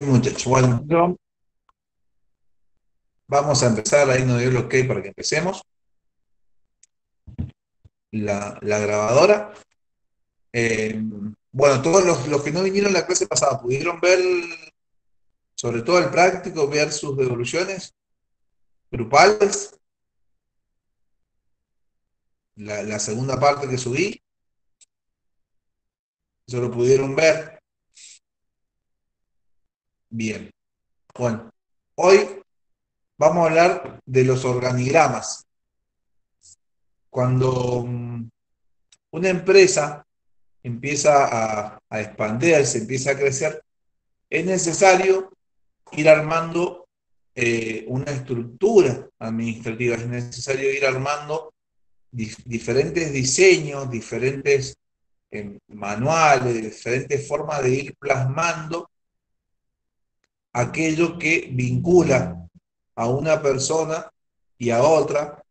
Muchachos, bueno, vamos a empezar, ahí nos dio el ok para que empecemos la grabadora. Bueno, todos los que no vinieron a la clase pasada pudieron ver, sobre todo el práctico, ver sus devoluciones grupales, la segunda parte que subí, eso lo pudieron ver. Bien, bueno, hoy vamos a hablar de los organigramas. Cuando una empresa empieza a expandirse, empieza a crecer, es necesario ir armando una estructura administrativa, es necesario ir armando diferentes diseños, diferentes manuales, diferentes formas de ir plasmando aquello que vincula a una persona y a otra,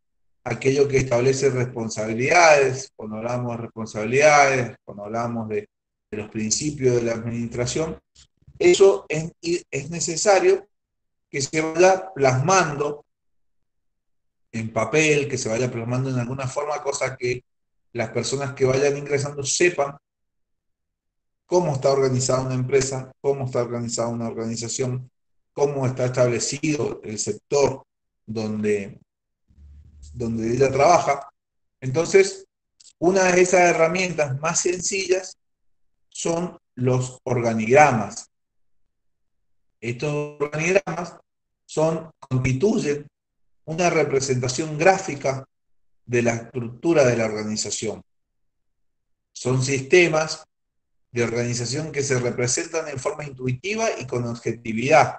aquello que establece responsabilidades, cuando hablamos de responsabilidades, cuando hablamos de los principios de la administración, eso es necesario que se vaya plasmando en papel, que se vaya plasmando en alguna forma, cosa que las personas que vayan ingresando sepan cómo está organizada una empresa, cómo está organizada una organización, cómo está establecido el sector donde, donde ella trabaja. Entonces, una de esas herramientas más sencillas son los organigramas. Estos organigramas constituyen una representación gráfica de la estructura de la organización. Son sistemas de organización que se representan en forma intuitiva y con objetividad.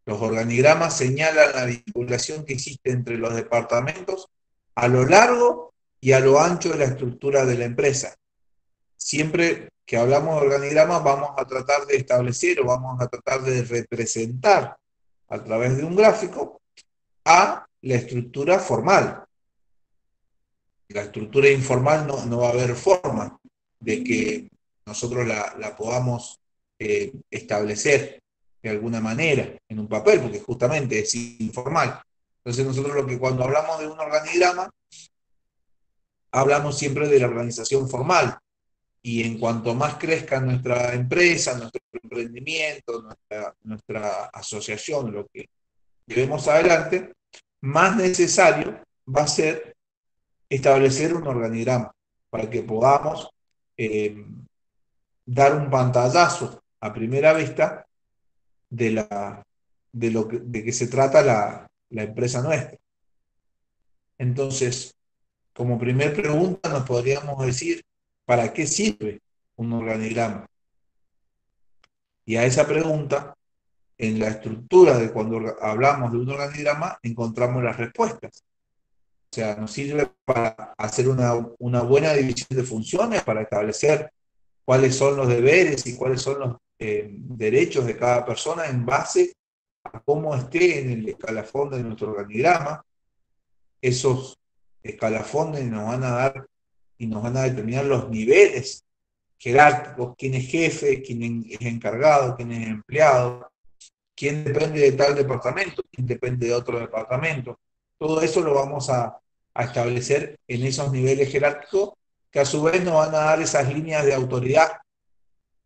Los organigramas señalan la vinculación que existe entre los departamentos a lo largo y a lo ancho de la estructura de la empresa. Siempre que hablamos de organigramas vamos a tratar de establecer o vamos a tratar de representar a través de un gráfico a la estructura formal. La estructura informal no va a haber forma de que nosotros la podamos establecer de alguna manera en un papel, porque justamente es informal. Entonces nosotros cuando hablamos de un organigrama, hablamos siempre de la organización formal. Y en cuanto más crezca nuestra empresa, nuestro emprendimiento, nuestra asociación, lo que llevemos adelante, más necesario va a ser establecer un organigrama para que podamos eh, dar un pantallazo a primera vista de, de que se trata la empresa nuestra. Entonces, como primer pregunta nos podríamos decir, ¿para qué sirve un organigrama? Y a esa pregunta, en la estructura de cuando hablamos de un organigrama, encontramos las respuestas. O sea, nos sirve para hacer una buena división de funciones, para establecer cuáles son los deberes y cuáles son los derechos de cada persona en base a cómo esté en el escalafón de nuestro organigrama. Esos escalafones nos van a dar y nos van a determinar los niveles jerárquicos, quién es jefe, quién es encargado, quién es empleado, quién depende de tal departamento, quién depende de otro departamento. Todo eso lo vamos a establecer en esos niveles jerárquicos que a su vez nos van a dar esas líneas de autoridad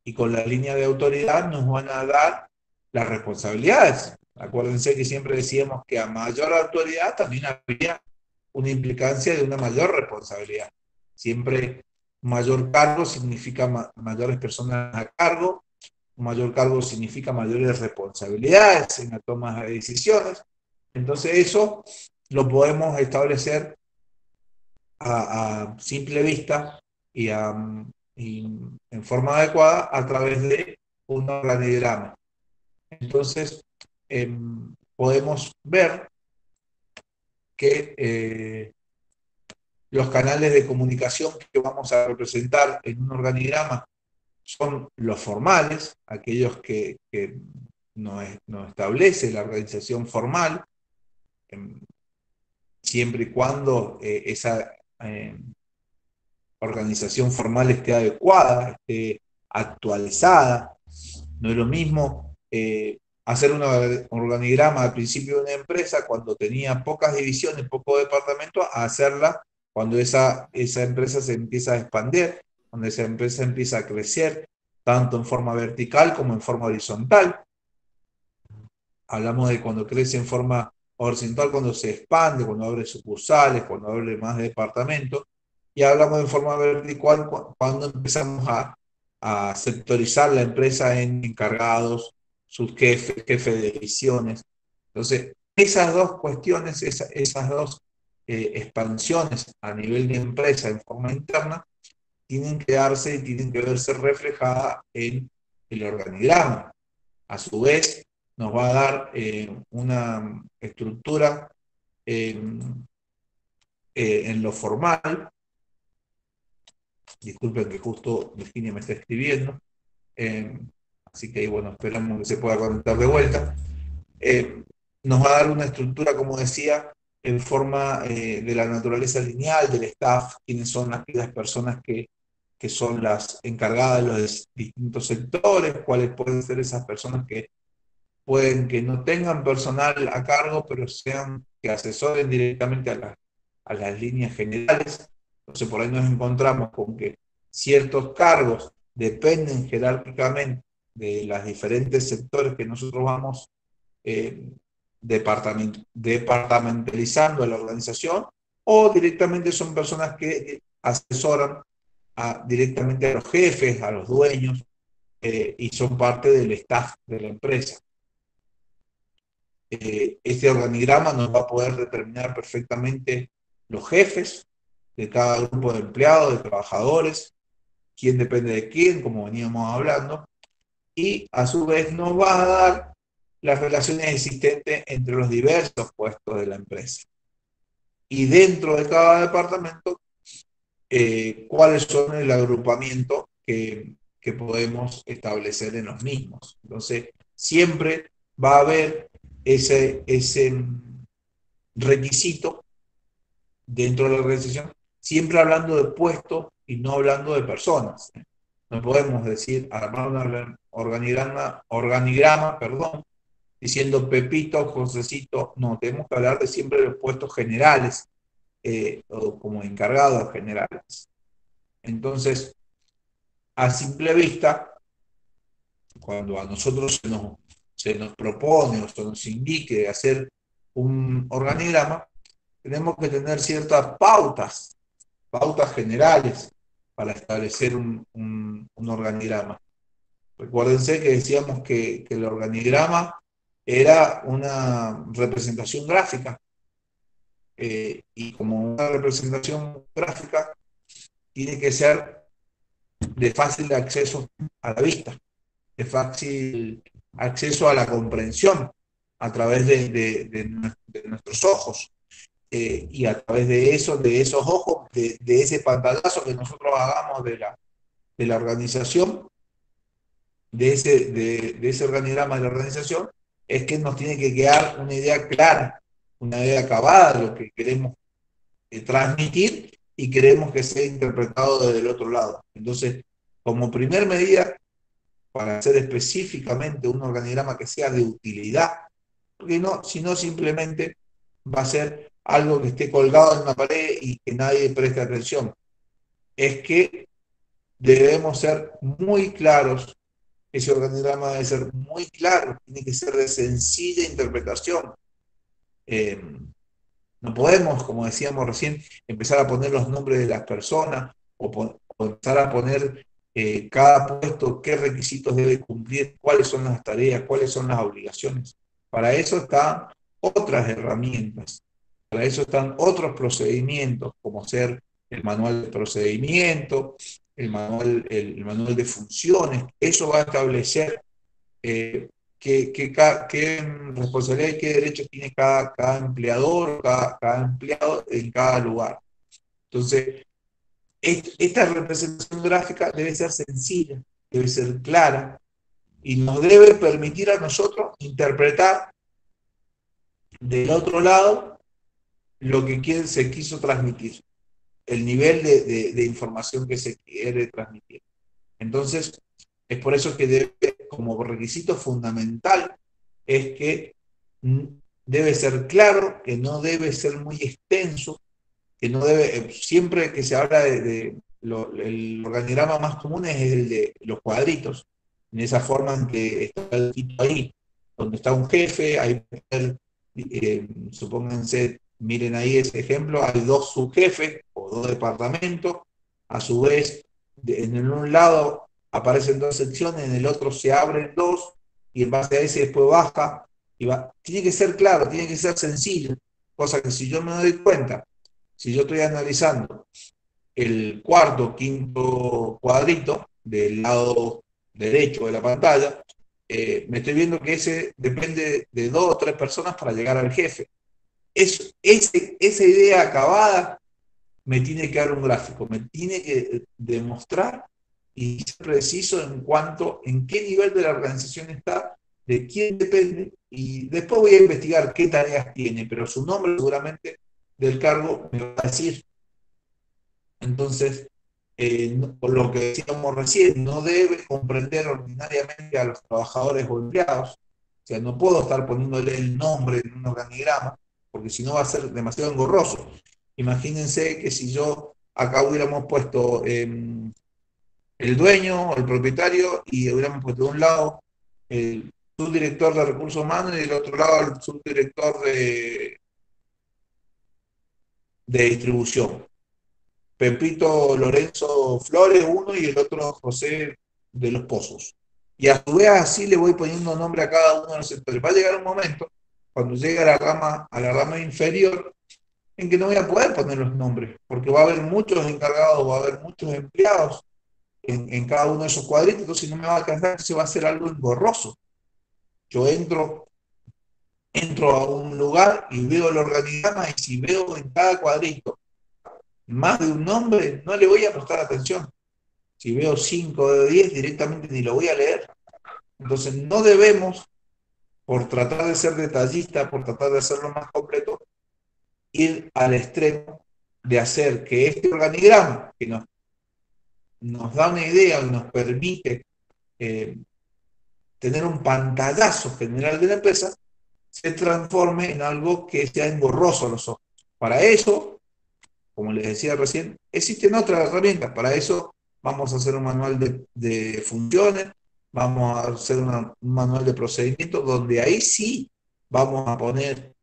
y con la línea de autoridad nos van a dar las responsabilidades. Acuérdense que siempre decíamos que a mayor autoridad también había una implicancia de una mayor responsabilidad. Siempre mayor cargo significa mayores personas a cargo, mayor cargo significa mayores responsabilidades en la toma de decisiones. Entonces eso lo podemos establecer a simple vista y, y en forma adecuada a través de un organigrama. Entonces, podemos ver que los canales de comunicación que vamos a representar en un organigrama son los formales, aquellos que nos establece la organización formal, siempre y cuando esa organización formal esté adecuada, esté actualizada. No es lo mismo hacer un organigrama al principio de una empresa cuando tenía pocas divisiones, pocos departamentos, a hacerla cuando esa empresa se empieza a expandir, cuando esa empresa empieza a crecer, tanto en forma vertical como en forma horizontal. Hablamos de cuando crece en forma horizontal, cuando se expande, cuando abre sucursales, cuando abre más departamentos, y hablamos de forma vertical cuando empezamos a sectorizar la empresa en encargados, sus jefes, jefes de divisiones. Entonces, esas dos cuestiones, esas dos expansiones a nivel de empresa en forma interna, tienen que darse y tienen que verse reflejadas en el organigrama. A su vez, nos va a dar una estructura en lo formal. Disculpen que justo Virginia me está escribiendo. Eh, Así que bueno, esperamos que se pueda conectar de vuelta. Nos va a dar una estructura, como decía, en forma de la naturaleza lineal, del staff, quiénes son las personas que son las encargadas de los distintos sectores, cuáles pueden ser esas personas que pueden que no tengan personal a cargo, pero sean que asesoren directamente a las líneas generales. Entonces, por ahí nos encontramos con que ciertos cargos dependen jerárquicamente de los diferentes sectores que nosotros vamos eh, departamentalizando a la organización, o directamente son personas que asesoran directamente a los jefes, a los dueños, y son parte del staff de la empresa. Este organigrama nos va a poder determinar perfectamente los jefes de cada grupo de empleados, de trabajadores, quién depende de quién, como veníamos hablando, y a su vez nos va a dar las relaciones existentes entre los diversos puestos de la empresa. Y dentro de cada departamento, cuáles son el agrupamiento que podemos establecer en los mismos. Entonces, siempre va a haber ese requisito dentro de la organización, siempre hablando de puestos y no hablando de personas. No podemos decir, armar un organigrama, perdón, diciendo Pepito, Josecito, no, tenemos que hablar de siempre de los puestos generales, o como encargados generales. Entonces, a simple vista, cuando a nosotros se nos propone o se nos indique hacer un organigrama, tenemos que tener ciertas pautas generales para establecer un organigrama. Recuérdense que decíamos que el organigrama era una representación gráfica, y como una representación gráfica tiene que ser de fácil acceso a la vista, de fácil acceso a la comprensión a través de nuestros ojos. Y a través de esos ojos, de ese pantallazo que nosotros hagamos de la organización, de ese organigrama de la organización, es que nos tiene que quedar una idea clara, una idea acabada de lo que queremos transmitir y queremos que sea interpretado desde el otro lado. Entonces, como primer medida, para hacer específicamente un organigrama que sea de utilidad, porque no, si no simplemente va a ser algo que esté colgado en una pared y que nadie preste atención. Es que debemos ser muy claros, ese organigrama debe ser muy claro, tiene que ser de sencilla interpretación. Eh, no podemos, como decíamos recién, empezar a poner los nombres de las personas o empezar a poner cada puesto, qué requisitos debe cumplir, cuáles son las tareas, cuáles son las obligaciones. Para eso están otras herramientas, para eso están otros procedimientos, como ser el manual de procedimiento, el manual de funciones. Eso va a establecer eh, qué responsabilidad y qué derechos tiene cada empleador, cada empleado en cada lugar. Entonces, esta representación gráfica debe ser sencilla, debe ser clara y nos debe permitir a nosotros interpretar del otro lado lo que se quiso transmitir, el nivel de información que se quiere transmitir. Entonces, es por eso que debe como requisito fundamental es que debe ser claro, que no debe ser muy extenso, que no debe, siempre que se habla el organigrama más común es el de los cuadritos, en esa forma en que está el sitio ahí, donde está un jefe, ahí supónganse, miren ahí ese ejemplo, hay dos subjefes o dos departamentos, a su vez, en un lado aparecen dos secciones, en el otro se abren dos, y en base a ese después baja, y va. Tiene que ser claro, tiene que ser sencillo, cosa que si yo me doy cuenta, si yo estoy analizando el cuarto, quinto cuadrito del lado derecho de la pantalla, me estoy viendo que ese depende de dos o tres personas para llegar al jefe. Esa idea acabada me tiene que dar un gráfico, me tiene que demostrar y ser preciso en cuanto en qué nivel de la organización está, de quién depende, y después voy a investigar qué tareas tiene, pero su nombre seguramente del cargo me va a decir. Entonces, por lo que decíamos recién, no debe comprender ordinariamente a los trabajadores o empleados. O sea, no puedo estar poniéndole el nombre en un organigrama, porque si no va a ser demasiado engorroso. Imagínense que si yo acá hubiéramos puesto el dueño o el propietario y hubiéramos puesto de un lado el subdirector de recursos humanos y del otro lado el subdirector de distribución. Pepito Lorenzo Flores, uno, y el otro José de los Pozos. Y a su vez así le voy poniendo nombre a cada uno de los sectores. Va a llegar un momento, cuando llegue a la rama inferior, en que no voy a poder poner los nombres, porque va a haber muchos encargados, va a haber muchos empleados en cada uno de esos cuadritos, entonces no me va a alcanzar, se va a hacer algo engorroso. Yo entro a un lugar y veo el organigrama, y si veo en cada cuadrito más de un nombre, no le voy a prestar atención. Si veo 5 de 10, directamente ni lo voy a leer. Entonces no debemos, por tratar de ser detallista, por tratar de hacerlo más completo, ir al extremo de hacer que este organigrama, que nos da una idea, nos permite eh, tener un pantallazo general de la empresa, se transforme en algo que sea engorroso a los ojos. Para eso, como les decía recién, existen otras herramientas. Para eso vamos a hacer un manual de funciones, vamos a hacer un manual de procedimientos, donde ahí sí vamos a poner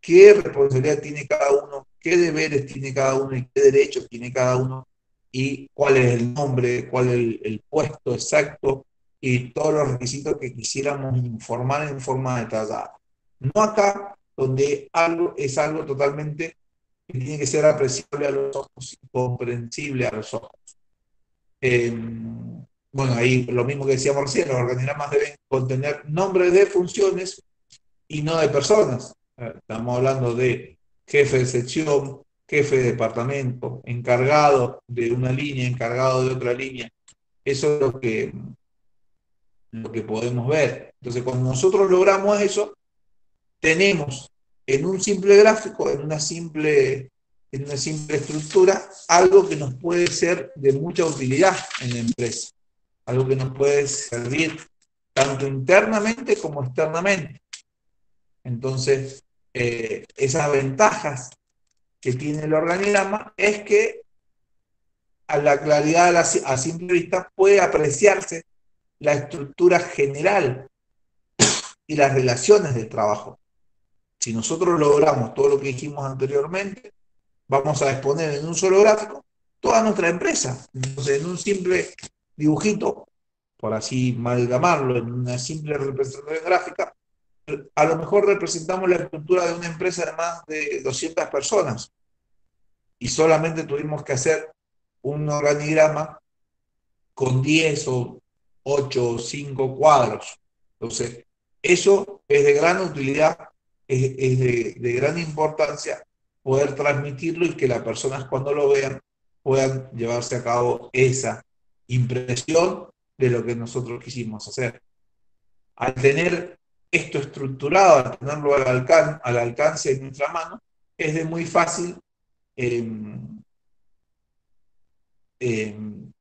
qué responsabilidad tiene cada uno, qué deberes tiene cada uno y qué derechos tiene cada uno, y cuál es el nombre, cuál es el puesto exacto y todos los requisitos que quisiéramos informar en forma detallada. No acá, donde algo es algo totalmente que tiene que ser apreciable a los ojos y comprensible a los ojos. Bueno, ahí lo mismo que decíamos recién, los organigramas deben contener nombres de funciones y no de personas. Estamos hablando de jefe de sección, jefe de departamento, encargado de una línea, encargado de otra línea. Eso es lo que podemos ver. Entonces, cuando nosotros logramos eso, tenemos en un simple gráfico, en una simple estructura, algo que nos puede ser de mucha utilidad en la empresa, algo que nos puede servir tanto internamente como externamente. Entonces, esas ventajas que tiene el organigrama es que a la claridad, a simple vista, puede apreciarse la estructura general y las relaciones del trabajo. Si nosotros logramos todo lo que dijimos anteriormente, vamos a exponer en un solo gráfico toda nuestra empresa. Entonces, en un simple dibujito, por así amalgamarlo, en una simple representación gráfica, a lo mejor representamos la estructura de una empresa de más de 200 personas y solamente tuvimos que hacer un organigrama con 10 o 8 o 5 cuadros. Entonces, eso es de gran utilidad, es de gran importancia poder transmitirlo y que las personas cuando lo vean puedan llevarse a cabo esa impresión de lo que nosotros quisimos hacer. Al tener esto estructurado, al tenerlo al alcance de nuestra mano, es de muy fácil eh,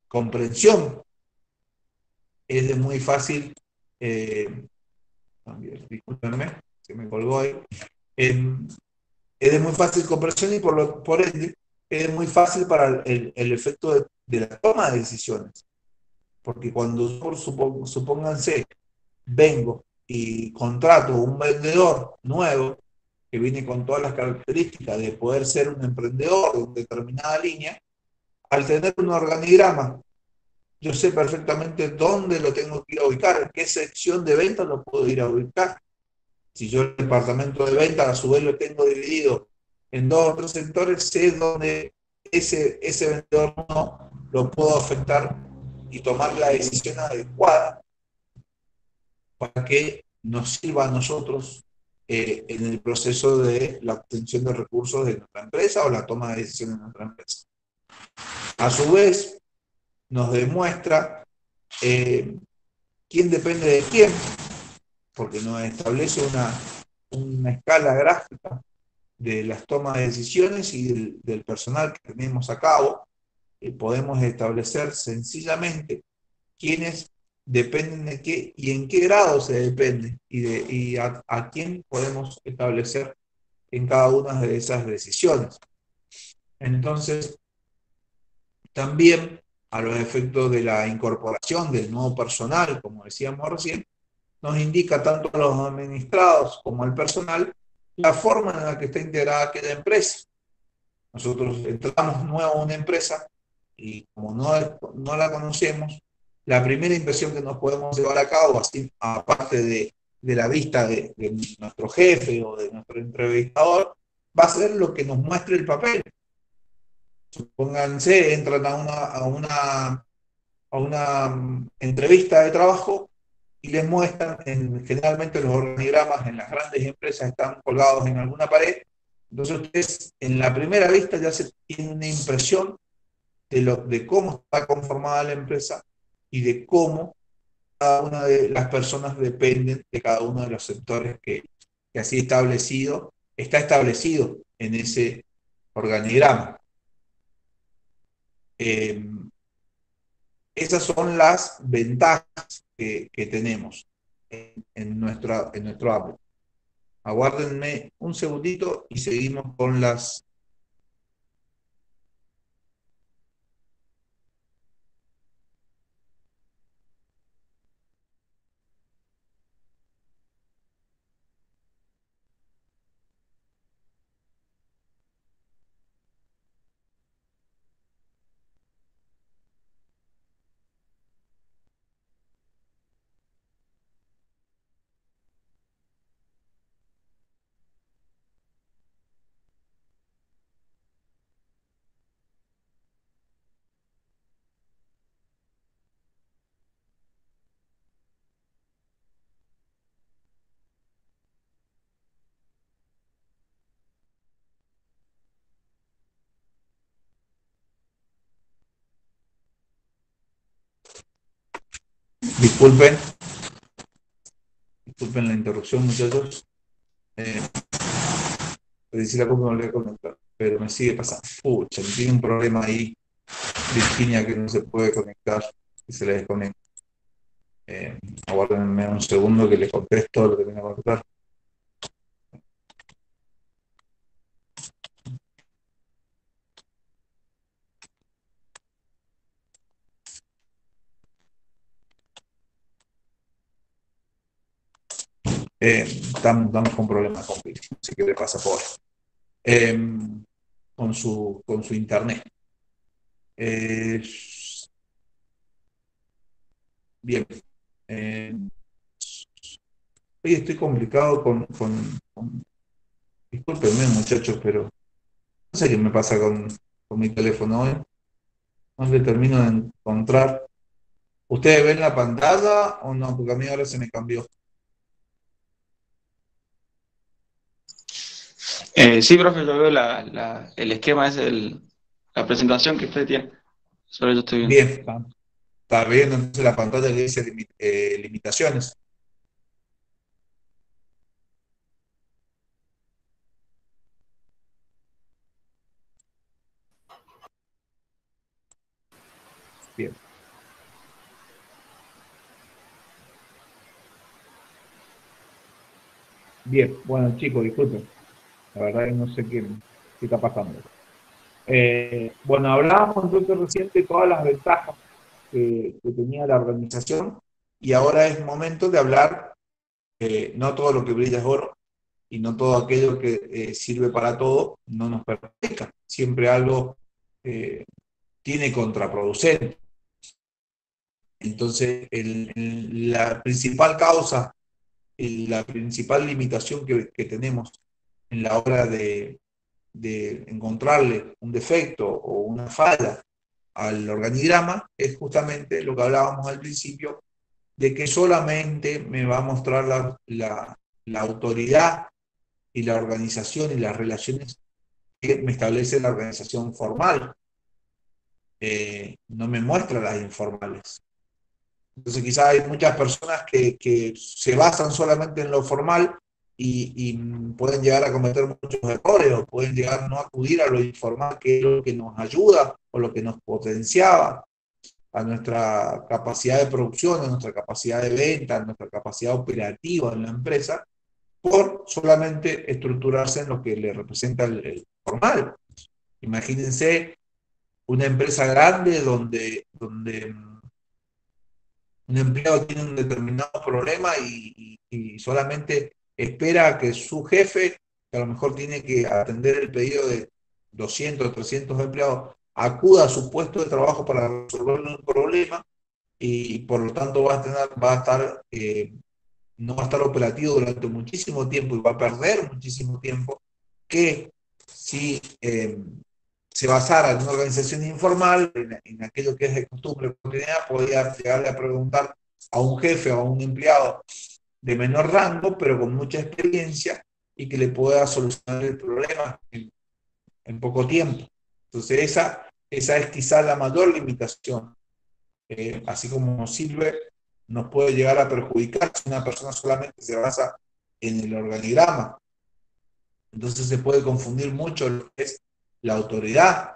comprensión, es de muy fácil también, discúlpenme, se me colgó ahí. Eh, es de muy fácil comprensión y por ende es muy fácil para el efecto de la toma de decisiones. Porque cuando supónganse, vengo y contrato un vendedor nuevo que viene con todas las características de poder ser un emprendedor de una determinada línea, al tener un organigrama, yo sé perfectamente dónde lo tengo que ir a ubicar, en qué sección de venta lo puedo ir a ubicar. Si yo el departamento de venta a su vez lo tengo dividido en dos o tres sectores, sé dónde ese vendedor no lo puedo afectar y tomar la decisión adecuada para que nos sirva a nosotros en el proceso de la obtención de recursos de nuestra empresa o la toma de decisiones de nuestra empresa. A su vez, nos demuestra quién depende de quién, porque nos establece una escala gráfica de las tomas de decisiones y del personal que tenemos a cabo. Podemos establecer sencillamente quiénes dependen de qué y en qué grado se depende y a quién podemos establecer en cada una de esas decisiones. Entonces, también a los efectos de la incorporación del nuevo personal, como decíamos recién, nos indica tanto a los administrados como al personal la forma en la que está integrada aquella empresa. Nosotros entramos nuevo a una empresa y como no la conocemos, la primera impresión que nos podemos llevar a cabo, así, aparte de la vista de nuestro jefe o de nuestro entrevistador, va a ser lo que nos muestre el papel. Supónganse, entran a una entrevista de trabajo y les muestran, generalmente los organigramas en las grandes empresas están colgados en alguna pared, entonces ustedes en la primera vista ya se tienen una impresión de cómo está conformada la empresa y de cómo cada una de las personas dependen de cada uno de los sectores que así está establecido en ese organigrama. Eh, Esas son las ventajas que tenemos en nuestro ámbito. Aguárdenme un segundito y seguimos con las... Disculpen, disculpen la interrupción, muchachos. Eh, decir cómo no le voy a conectar, pero me sigue pasando. Pucha, tiene un problema ahí, Virginia, que no se puede conectar y se le desconecta. Aguárdenme un segundo que le contesto lo que tengo que contestar. Estamos con problemas con Virginia, así que le pasa por eh, con su internet. Eh, bien. Eh, Hoy estoy complicado discúlpenme, muchachos, pero no sé qué me pasa con mi teléfono hoy. No le termino de encontrar. ¿Ustedes ven la pantalla o no? Porque a mí ahora se me cambió. Sí, profe, yo veo el esquema, la presentación que usted tiene. Solo yo estoy viendo. Bien, está viendo entonces la pantalla que dice limitaciones. Bien. Bien, bueno chicos, disculpen, la verdad que no sé qué está pasando. Bueno, hablábamos entonces recién de todas las ventajas que tenía la organización y ahora es momento de hablar, no todo lo que brilla es oro y no todo aquello que sirve para todo no nos perjudica. Siempre algo eh, tiene contraproducente. Entonces, la principal causa y la principal limitación que tenemos en la hora de encontrarle un defecto o una falla al organigrama es justamente lo que hablábamos al principio, de que solamente me va a mostrar la autoridad y la organización y las relaciones que me establece la organización formal. No me muestra las informales. Entonces quizás hay muchas personas que se basan solamente en lo formal y pueden llegar a cometer muchos errores o pueden llegar a no acudir a lo informal, que es lo que nos ayuda o lo que nos potenciaba a nuestra capacidad de producción, a nuestra capacidad de venta, a nuestra capacidad operativa en la empresa, por solamente estructurarse en lo que le representa el formal. Imagínense una empresa grande donde un empleado tiene un determinado problema y solamente espera a que su jefe, que a lo mejor tiene que atender el pedido de 200 o 300 empleados, acuda a su puesto de trabajo para resolver un problema y por lo tanto va a estar, no va a estar operativo durante muchísimo tiempo y va a perder muchísimo tiempo que si se basara en una organización informal, en aquello que es de costumbre cotidiana, podría llegarle a preguntar a un jefe o a un empleado de menor rango, pero con mucha experiencia y que le pueda solucionar el problema en poco tiempo. Entonces esa es quizá la mayor limitación. Así como nos sirve, nos puede llegar a perjudicar si una persona solamente se basa en el organigrama. Entonces se puede confundir mucho lo que es la autoridad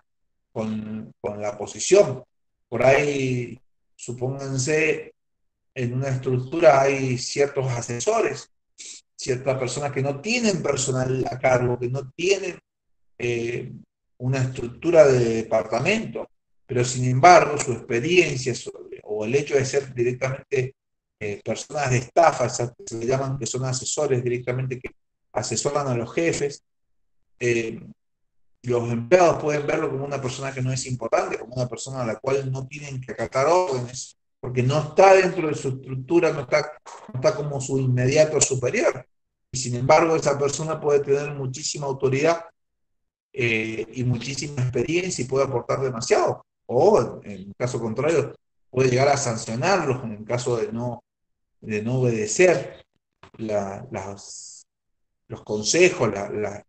con la posición. Por ahí, supónganse, en una estructura hay ciertos asesores, ciertas personas que no tienen personal a cargo, que no tienen eh, una estructura de departamento, pero sin embargo su experiencia o el hecho de ser directamente personas de estafa, se le llaman que son asesores directamente que asesoran a los jefes, eh, los empleados pueden verlo como una persona que no es importante, como una persona a la cual no tienen que acatar órdenes, porque no está dentro de su estructura, no está como su inmediato superior. Y sin embargo, esa persona puede tener muchísima autoridad y muchísima experiencia y puede aportar demasiado. O, en caso contrario, puede llegar a sancionarlos en el caso de no obedecer los consejos,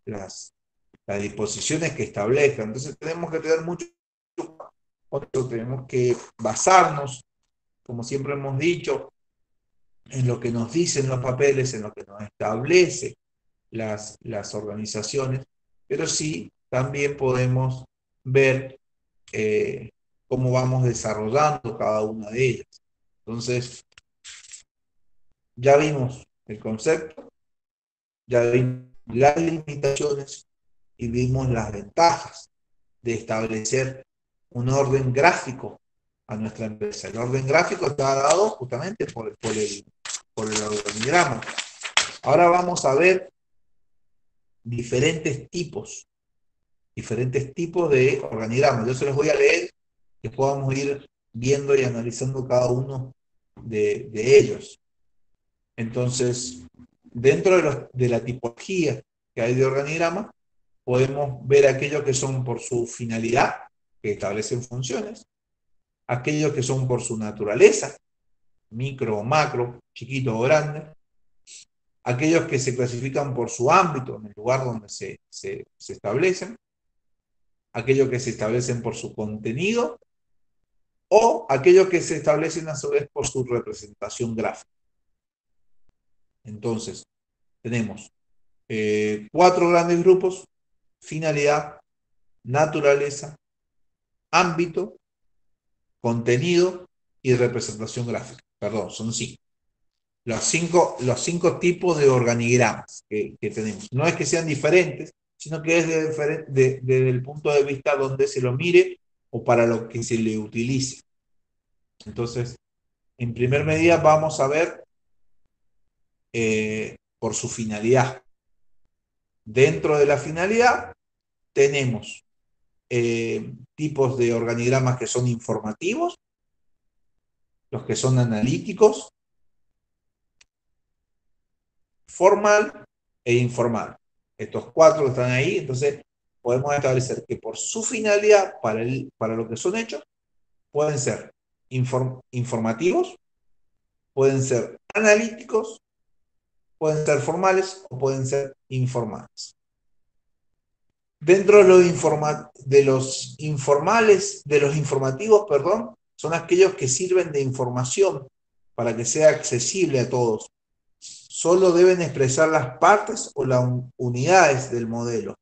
las disposiciones que establezcan. Entonces tenemos que tener mucho, tenemos que basarnos, como siempre hemos dicho, en lo que nos dicen los papeles, en lo que nos establece las organizaciones, pero sí también podemos ver eh, cómo vamos desarrollando cada una de ellas. Entonces, ya vimos el concepto, ya vimos las limitaciones y vimos las ventajas de establecer un orden gráfico a nuestra empresa. El orden gráfico está dado justamente por el organigrama. Ahora vamos a ver diferentes tipos de organigramas. Yo se los voy a leer, que podamos ir viendo y analizando cada uno de ellos. Entonces, dentro de la tipología que hay de organigrama, podemos ver aquellos que son por su finalidad, que establecen funciones, aquellos que son por su naturaleza, micro o macro, chiquito o grande, aquellos que se clasifican por su ámbito, en el lugar donde se establecen, aquellos que se establecen por su contenido o aquellos que se establecen a su vez por su representación gráfica. Entonces, tenemos 4 grandes grupos: finalidad, naturaleza, ámbito, contenido y representación gráfica. Perdón, son 5. los cinco tipos de organigramas que tenemos. No es que sean diferentes, sino que es desde el punto de vista donde se lo mire o para lo que se le utilice. Entonces, en primer medida vamos a ver por su finalidad. Dentro de la finalidad tenemos tipos de organigramas que son informativos, los que son analíticos, formal e informal. Estos cuatro que están ahí, entonces podemos establecer que por su finalidad, para lo que son hechos, pueden ser informativos, pueden ser analíticos, pueden ser formales o pueden ser informales. Dentro de los informales, de los informativos, perdón, son aquellos que sirven de información para que sea accesible a todos. Solo deben expresar las partes o las unidades del modelo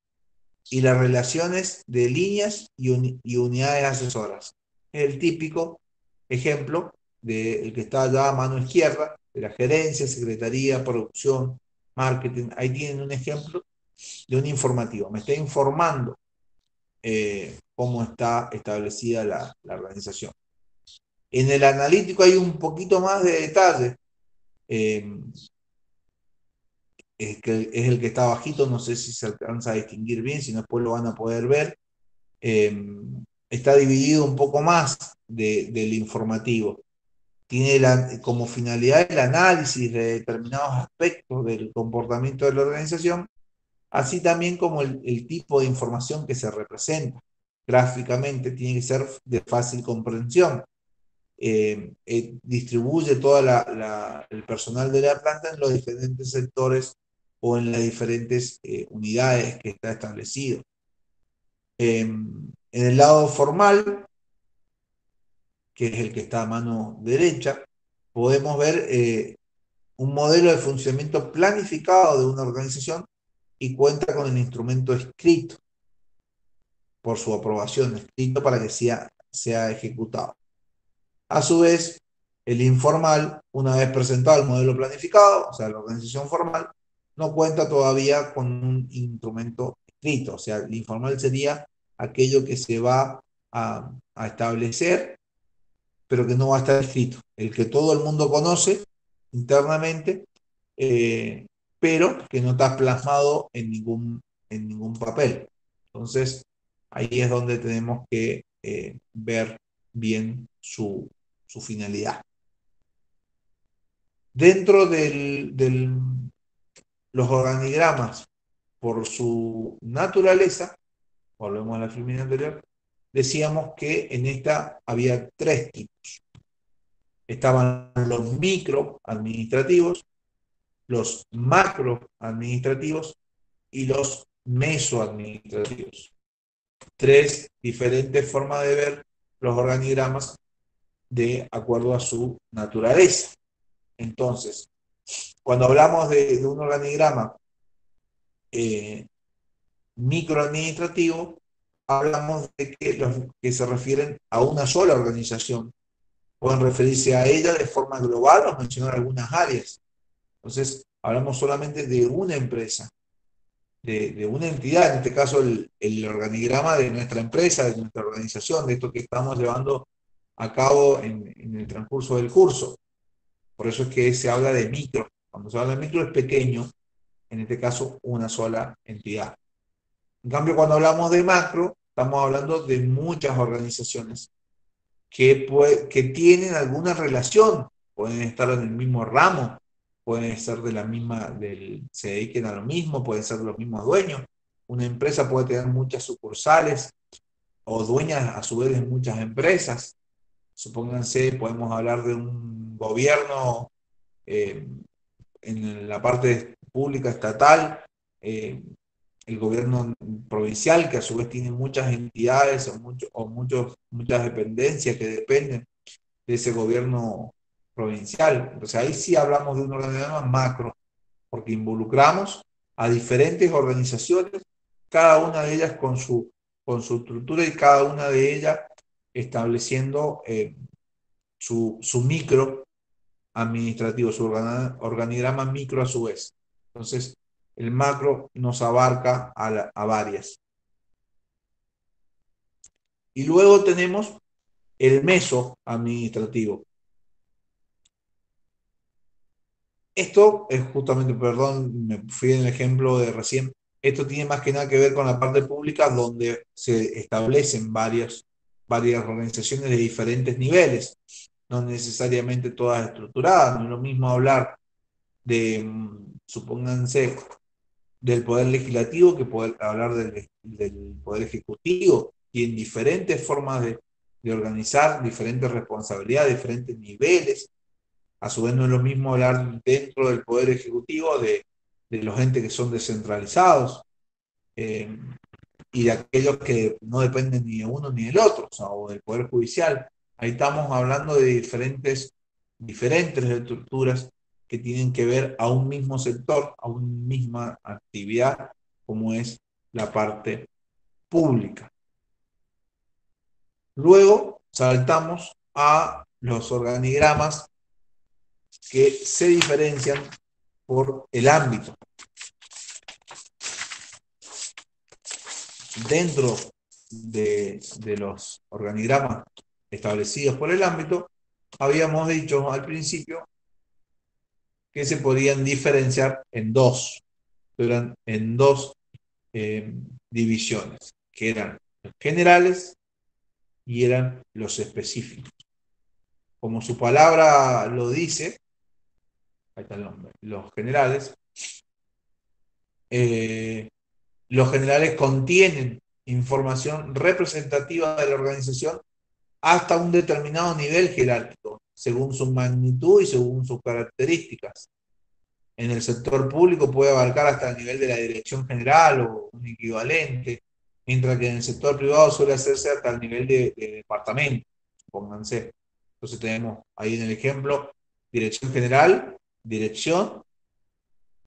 y las relaciones de líneas y unidades asesoras. Es el típico ejemplo del que está allá a mano izquierda, de la gerencia, secretaría, producción, marketing. Ahí tienen un ejemplo de un informativo. Me está informando cómo está establecida la organización. En el analítico hay un poquito más de detalle. Es el que está bajito, no sé si se alcanza a distinguir bien, si no después lo van a poder ver. Está dividido un poco más del informativo. Tiene como finalidad el análisis de determinados aspectos del comportamiento de la organización, así también como el tipo de información que se representa. Gráficamente tiene que ser de fácil comprensión. Distribuye todo el personal de la planta en los diferentes sectores o en las diferentes unidades que está establecido. En el lado formal, que es el que está a mano derecha, podemos ver un modelo de funcionamiento planificado de una organización y cuenta con el instrumento escrito por su aprobación, escrito para que sea ejecutado. A su vez, el informal, una vez presentado el modelo planificado, o sea, la organización formal, no cuenta todavía con un instrumento escrito. O sea, el informal sería aquello que se va a establecer, pero que no va a estar escrito. El que todo el mundo conoce internamente, eh, pero que no está plasmado en ningún papel. Entonces, ahí es donde tenemos que ver bien su finalidad. Dentro de los organigramas, por su naturaleza, volvemos a la filmina anterior, decíamos que en esta había tres tipos. Estaban los micro administrativos, los macro administrativos y los meso administrativos. Tres diferentes formas de ver los organigramas de acuerdo a su naturaleza. Entonces, cuando hablamos de un organigrama microadministrativo, hablamos de que los que se refieren a una sola organización. Pueden referirse a ella de forma global o mencionar algunas áreas. Entonces, hablamos solamente de una empresa, de una entidad, en este caso el organigrama de nuestra empresa, de nuestra organización, de esto que estamos llevando a cabo en el transcurso del curso. Por eso es que se habla de micro. Cuando se habla de micro es pequeño, en este caso una sola entidad. En cambio, cuando hablamos de macro, estamos hablando de muchas organizaciones que tienen alguna relación, pueden estar en el mismo ramo, pueden ser de la misma, se dediquen a lo mismo, pueden ser de los mismos dueños. Una empresa puede tener muchas sucursales o dueñas a su vez de muchas empresas. Supónganse, podemos hablar de un gobierno eh, en la parte pública estatal, el gobierno provincial, que a su vez tiene muchas entidades muchas dependencias que dependen de ese gobierno provincial. Entonces ahí sí hablamos de un organigrama macro, porque involucramos a diferentes organizaciones, cada una de ellas con su estructura y cada una de ellas estableciendo su micro administrativo, su organigrama micro a su vez. Entonces, el macro nos abarca a varias. Y luego tenemos el meso administrativo. Esto es justamente, perdón, me fui en el ejemplo de recién, esto tiene más que nada que ver con la parte pública donde se establecen varias organizaciones de diferentes niveles, no necesariamente todas estructuradas. No es lo mismo hablar de, supónganse, del poder legislativo que poder hablar del poder ejecutivo. Tienen diferentes formas de organizar, diferentes responsabilidades, diferentes niveles. A su vez no es lo mismo hablar dentro del poder ejecutivo de los entes que son descentralizados, eh, y de aquellos que no dependen ni de uno ni del otro, o sea, o del poder judicial. Ahí estamos hablando de diferentes estructuras que tienen que ver a un mismo sector, a una misma actividad, como es la parte pública. Luego saltamos a los organigramas que se diferencian por el ámbito. Dentro de los organigramas establecidos por el ámbito, habíamos dicho al principio que se podían diferenciar en dos, divisiones, que eran los generales y eran los específicos. Como su palabra lo dice, ahí está el nombre, los generales contienen información representativa de la organización hasta un determinado nivel jerárquico, según su magnitud y según sus características. En el sector público puede abarcar hasta el nivel de la dirección general o un equivalente, mientras que en el sector privado suele hacerse hasta el nivel de departamento, pónganse. Entonces tenemos ahí en el ejemplo dirección general, dirección,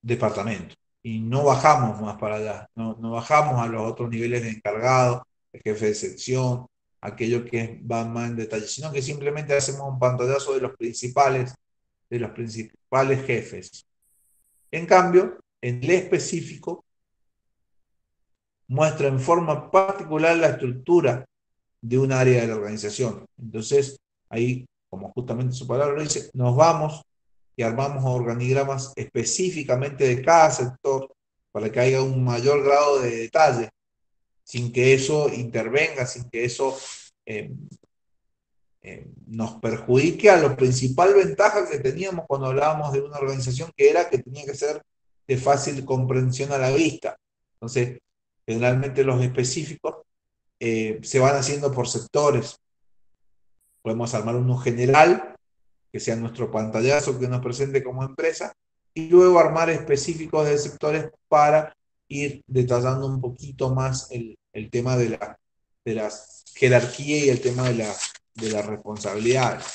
departamento. Y no bajamos más para allá, no bajamos a los otros niveles de encargado, de jefe de sección, aquello que va más en detalle, sino que simplemente hacemos un pantallazo de los principales jefes. En cambio, en el específico, muestra en forma particular la estructura de un área de la organización. Entonces, ahí, como justamente su palabra lo dice, nos vamos y armamos organigramas específicamente de cada sector para que haya un mayor grado de detalle, sin que eso intervenga, sin que eso nos perjudique a la principal ventaja que teníamos cuando hablábamos de una organización, que era que tenía que ser de fácil comprensión a la vista. Entonces, generalmente los específicos se van haciendo por sectores. Podemos armar uno general, que sea nuestro pantallazo que nos presente como empresa, y luego armar específicos de sectores para ir detallando un poquito más el tema de la jerarquía y el tema de las responsabilidades.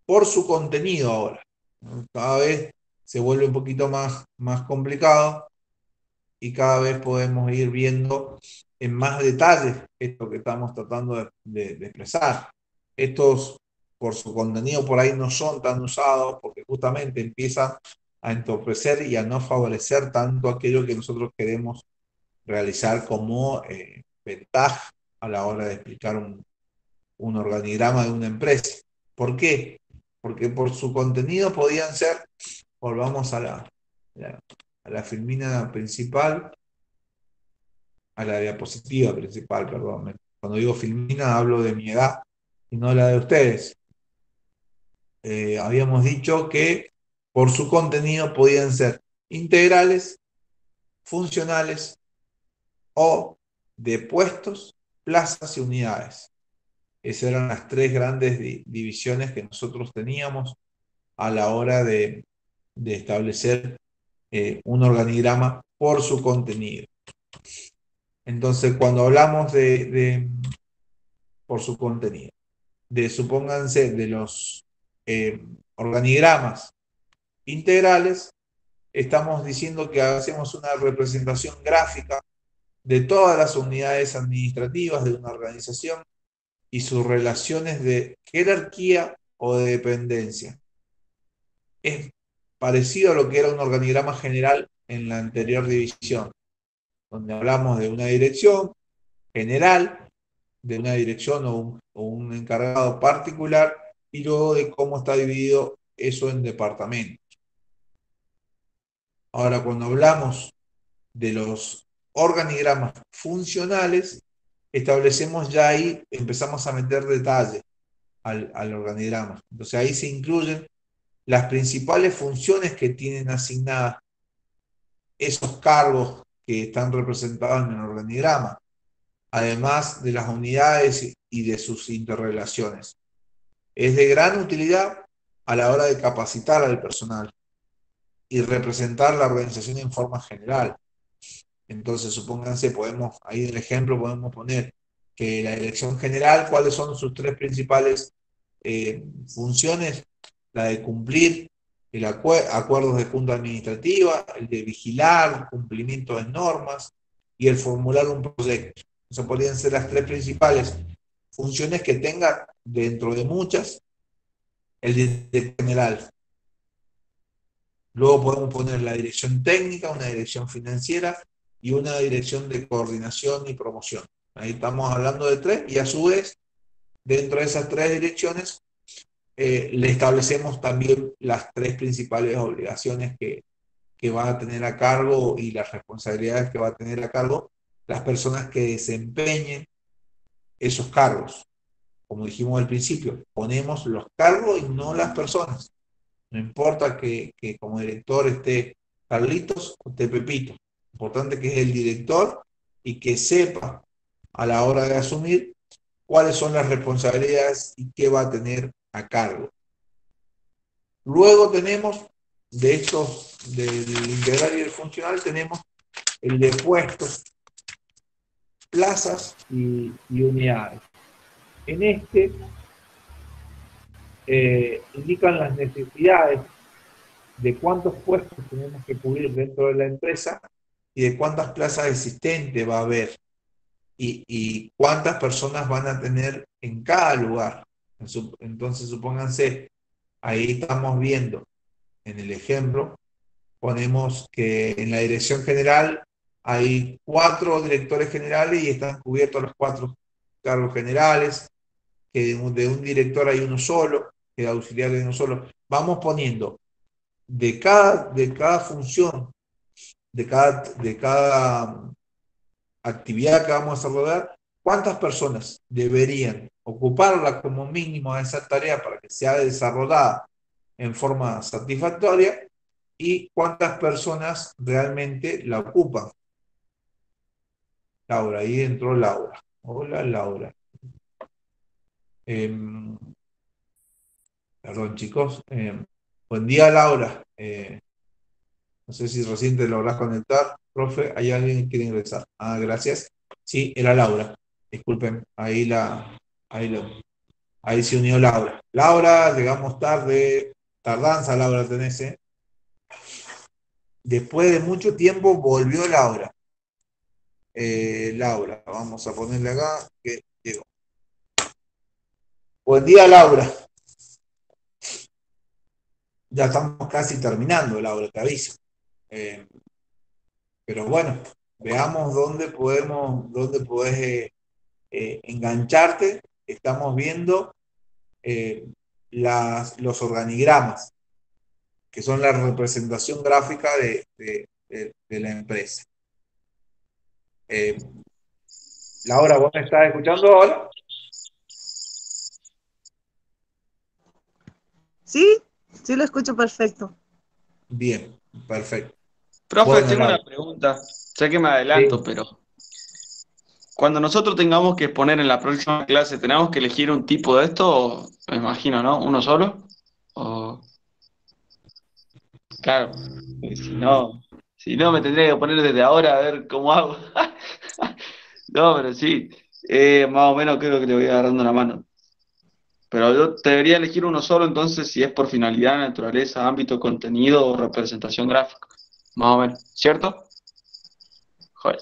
Por su contenido ahora, ¿no? Cada vez se vuelve un poquito más complicado y cada vez podemos ir viendo en más detalles esto que estamos tratando de expresar. Estos, por su contenido, por ahí no son tan usados porque justamente empiezan a entorpecer y a no favorecer tanto aquello que nosotros queremos realizar como ventaja a la hora de explicar un organigrama de una empresa. ¿Por qué? Porque por su contenido podían ser, volvamos a la filmina principal, a la diapositiva principal, perdón. Cuando digo filmina hablo de mi edad y no la de ustedes. Habíamos dicho que por su contenido podían ser integrales, funcionales o de puestos, plazas y unidades. Esas eran las tres grandes divisiones que nosotros teníamos a la hora de establecer un organigrama por su contenido. Entonces, cuando hablamos por su contenido, supónganse, de los organigramas integrales, estamos diciendo que hacemos una representación gráfica de todas las unidades administrativas de una organización y sus relaciones de jerarquía o de dependencia. Es parecido a lo que era un organigrama general en la anterior división, donde hablamos de una dirección general, de una dirección o un encargado particular, y luego de cómo está dividido eso en departamentos. Ahora, cuando hablamos de los organigramas funcionales, establecemos ya ahí, empezamos a meter detalle al organigrama. Entonces ahí se incluyen las principales funciones que tienen asignadas esos cargos que están representados en el organigrama, además de las unidades y de sus interrelaciones. Es de gran utilidad a la hora de capacitar al personal y representar la organización en forma general. Entonces, supónganse, podemos, ahí en el ejemplo podemos poner que la dirección general, ¿cuáles son sus tres principales funciones? La de cumplir acuerdos de junta administrativa, el de vigilar cumplimiento de normas y el formular un proyecto. Esas podrían ser las tres principales funciones que tenga, dentro de muchas, el director general. Luego podemos poner la dirección técnica, una dirección financiera y una dirección de coordinación y promoción. Ahí estamos hablando de tres, y a su vez, dentro de esas tres direcciones, le establecemos también las tres principales obligaciones que van a tener a cargo y las responsabilidades que va a tener a cargo las personas que desempeñen esos cargos. Como dijimos al principio, ponemos los cargos y no las personas. No importa que como director esté Carlitos o esté Pepito. Importante que es el director y que sepa a la hora de asumir cuáles son las responsabilidades y qué va a tener a cargo. Luego tenemos, de estos, del integral y el funcional, tenemos el de puestos, plazas y unidades. En este indican las necesidades de cuántos puestos tenemos que cubrir dentro de la empresa y de cuántas plazas existentes va a haber y cuántas personas van a tener en cada lugar. Entonces, supónganse, ahí estamos viendo en el ejemplo, ponemos que en la dirección general hay 4 directores generales y están cubiertos los 4 cargos generales, que de un director hay uno solo, que de auxiliar hay uno solo. Vamos poniendo de cada función, de cada actividad que vamos a desarrollar, cuántas personas deberían ocuparla como mínimo a esa tarea para que sea desarrollada en forma satisfactoria y cuántas personas realmente la ocupan. Laura, ahí entró Laura. Hola, Laura. Perdón, chicos. Buen día, Laura. No sé si recién te lográs conectar. Profe, ¿hay alguien que quiere ingresar? Ah, gracias. Sí, era Laura. Disculpen, ahí se unió Laura. Laura, llegamos tarde. Tardanza, Laura, tenés, ¿eh? Después de mucho tiempo volvió Laura. Laura, vamos a ponerle acá que llegó. Buen día, Laura. Ya estamos casi terminando, Laura, te aviso. Pero bueno, veamos dónde podés engancharte. Estamos viendo los organigramas, que son la representación gráfica de la empresa. Laura, ¿vos me estás escuchando ahora? Sí, sí lo escucho perfecto. Bien, perfecto. Profe, Bueno, tengo una Laura. pregunta. Sé que me adelanto, Sí. pero cuando nosotros tengamos que exponer en la próxima clase, ¿tenemos que elegir un tipo de esto? O, me imagino, ¿no? ¿Uno solo? O, claro, porque si no me tendría que poner desde ahora a ver cómo hago. No, pero sí, más o menos creo que te voy agarrando una mano. Pero yo debería elegir uno solo, entonces, si es por finalidad, naturaleza, ámbito, contenido o representación gráfica. Más o menos, ¿cierto? Joder.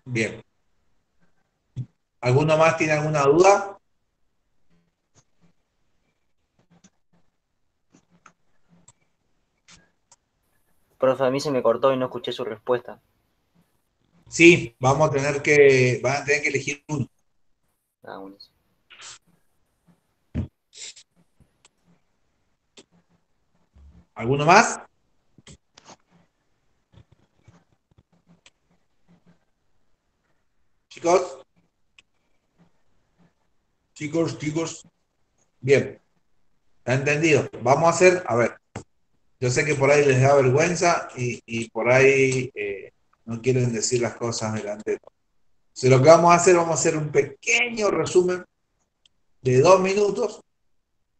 Bien. ¿Alguno más tiene alguna duda? Profe, a mí se me cortó y no escuché su respuesta. Sí, van a tener que elegir uno. Ah, buenísimo. ¿Alguno más? Chicos. Chicos. Bien, ¿está entendido? Vamos a hacer, a ver, yo sé que por ahí les da vergüenza y por ahí no quieren decir las cosas delante de todos. Entonces, lo que vamos a hacer un pequeño resumen de 2 minutos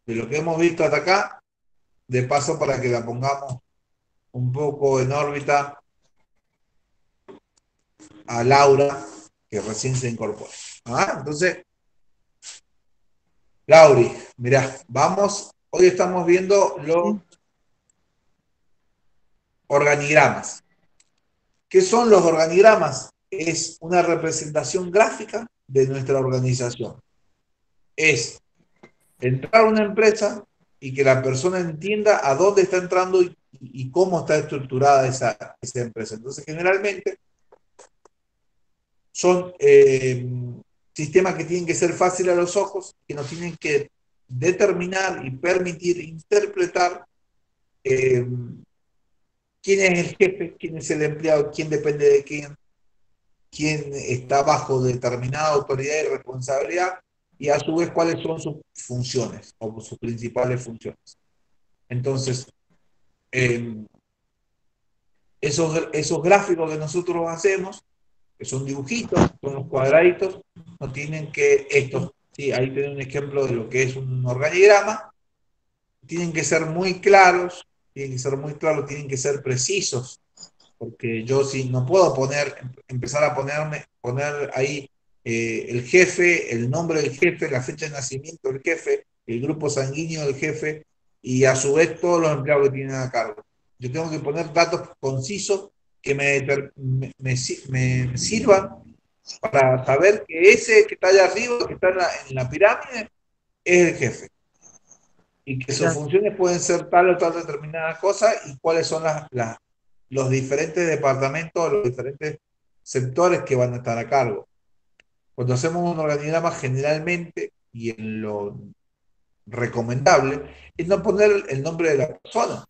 de lo que hemos visto hasta acá, de paso para que la pongamos un poco en órbita a Laura, que recién se incorpora. Entonces, Lauri, mirá, hoy estamos viendo los organigramas. ¿Qué son los organigramas? Es una representación gráfica de nuestra organización. Es entrar a una empresa y que la persona entienda a dónde está entrando y cómo está estructurada esa empresa. Entonces, generalmente son sistemas que tienen que ser fáciles a los ojos, que nos tienen que determinar y permitir interpretar quién es el jefe, quién es el empleado, quién depende de quién está bajo determinada autoridad y responsabilidad, y a su vez cuáles son sus funciones o sus principales funciones. Entonces, esos gráficos que nosotros hacemos, que son dibujitos, son los cuadraditos, no tienen que, sí, ahí tienen un ejemplo de lo que es un organigrama, tienen que ser muy claros, tienen que ser precisos, porque yo sí no puedo empezar a poner ahí el jefe, el nombre del jefe, la fecha de nacimiento del jefe, el grupo sanguíneo del jefe y a su vez todos los empleados que tienen a cargo. Yo tengo que poner datos concisos que me sirvan para saber que ese que está allá arriba, que está en la pirámide, es el jefe y que sus funciones pueden ser tal o tal determinada cosa y cuáles son los diferentes departamentos, los diferentes sectores que van a estar a cargo. Cuando hacemos un organigrama, generalmente, y en lo recomendable, es no poner el nombre de la persona,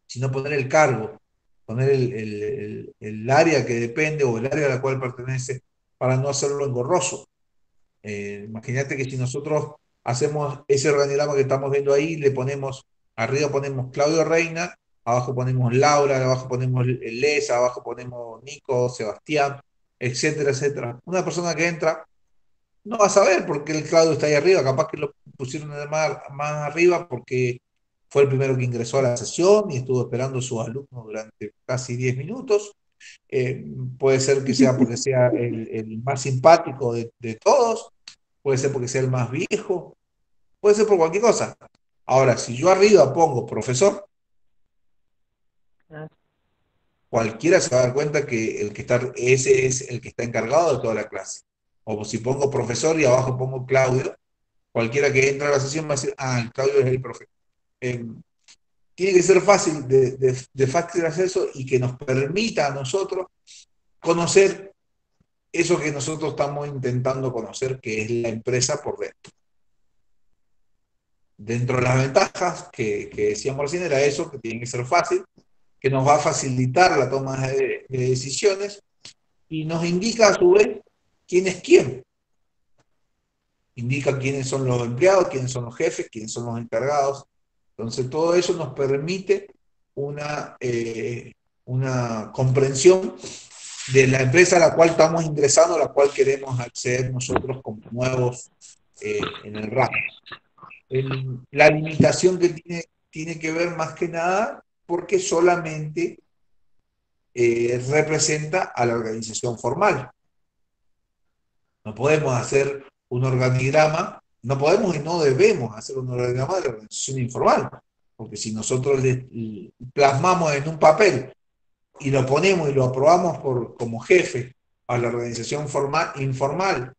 sino poner el cargo, poner el área que depende o el área a la cual pertenece para no hacerlo engorroso. Imagínate que si nosotros hacemos ese organigrama que estamos viendo ahí, arriba ponemos Claudio Reina, abajo ponemos Laura, abajo ponemos Les, abajo ponemos Nico, Sebastián, etcétera, etcétera. Una persona que entra no va a saber por qué el Claudio está ahí arriba, capaz que lo pusieron más arriba porque fue el primero que ingresó a la sesión y estuvo esperando a sus alumnos durante casi 10 minutos. Puede ser que sea porque sea el más simpático de todos, puede ser porque sea el más viejo, puede ser por cualquier cosa. Ahora, si yo arriba pongo profesor, cualquiera se va a dar cuenta que ese es el que está encargado de toda la clase. O si pongo profesor y abajo pongo Claudio, cualquiera que entre a la sesión va a decir, el Claudio es el profe. Tiene que ser fácil, de fácil acceso y que nos permita a nosotros conocer eso que nosotros estamos intentando conocer, que es la empresa por dentro. Dentro de las ventajas que decíamos recién era eso, que tiene que ser fácil, que nos va a facilitar la toma de decisiones y nos indica a su vez quién es quién. Indica quiénes son los empleados, quiénes son los jefes, quiénes son los encargados. Entonces todo eso nos permite una comprensión de la empresa a la cual estamos ingresando, a la cual queremos acceder nosotros como nuevos en el ramo. La limitación que tiene que ver más que nada porque solamente representa a la organización formal. No podemos hacer un organigrama, no podemos y no debemos hacer un organigrama de la organización informal, porque si nosotros le plasmamos en un papel y lo ponemos y lo aprobamos como jefe a la organización informal,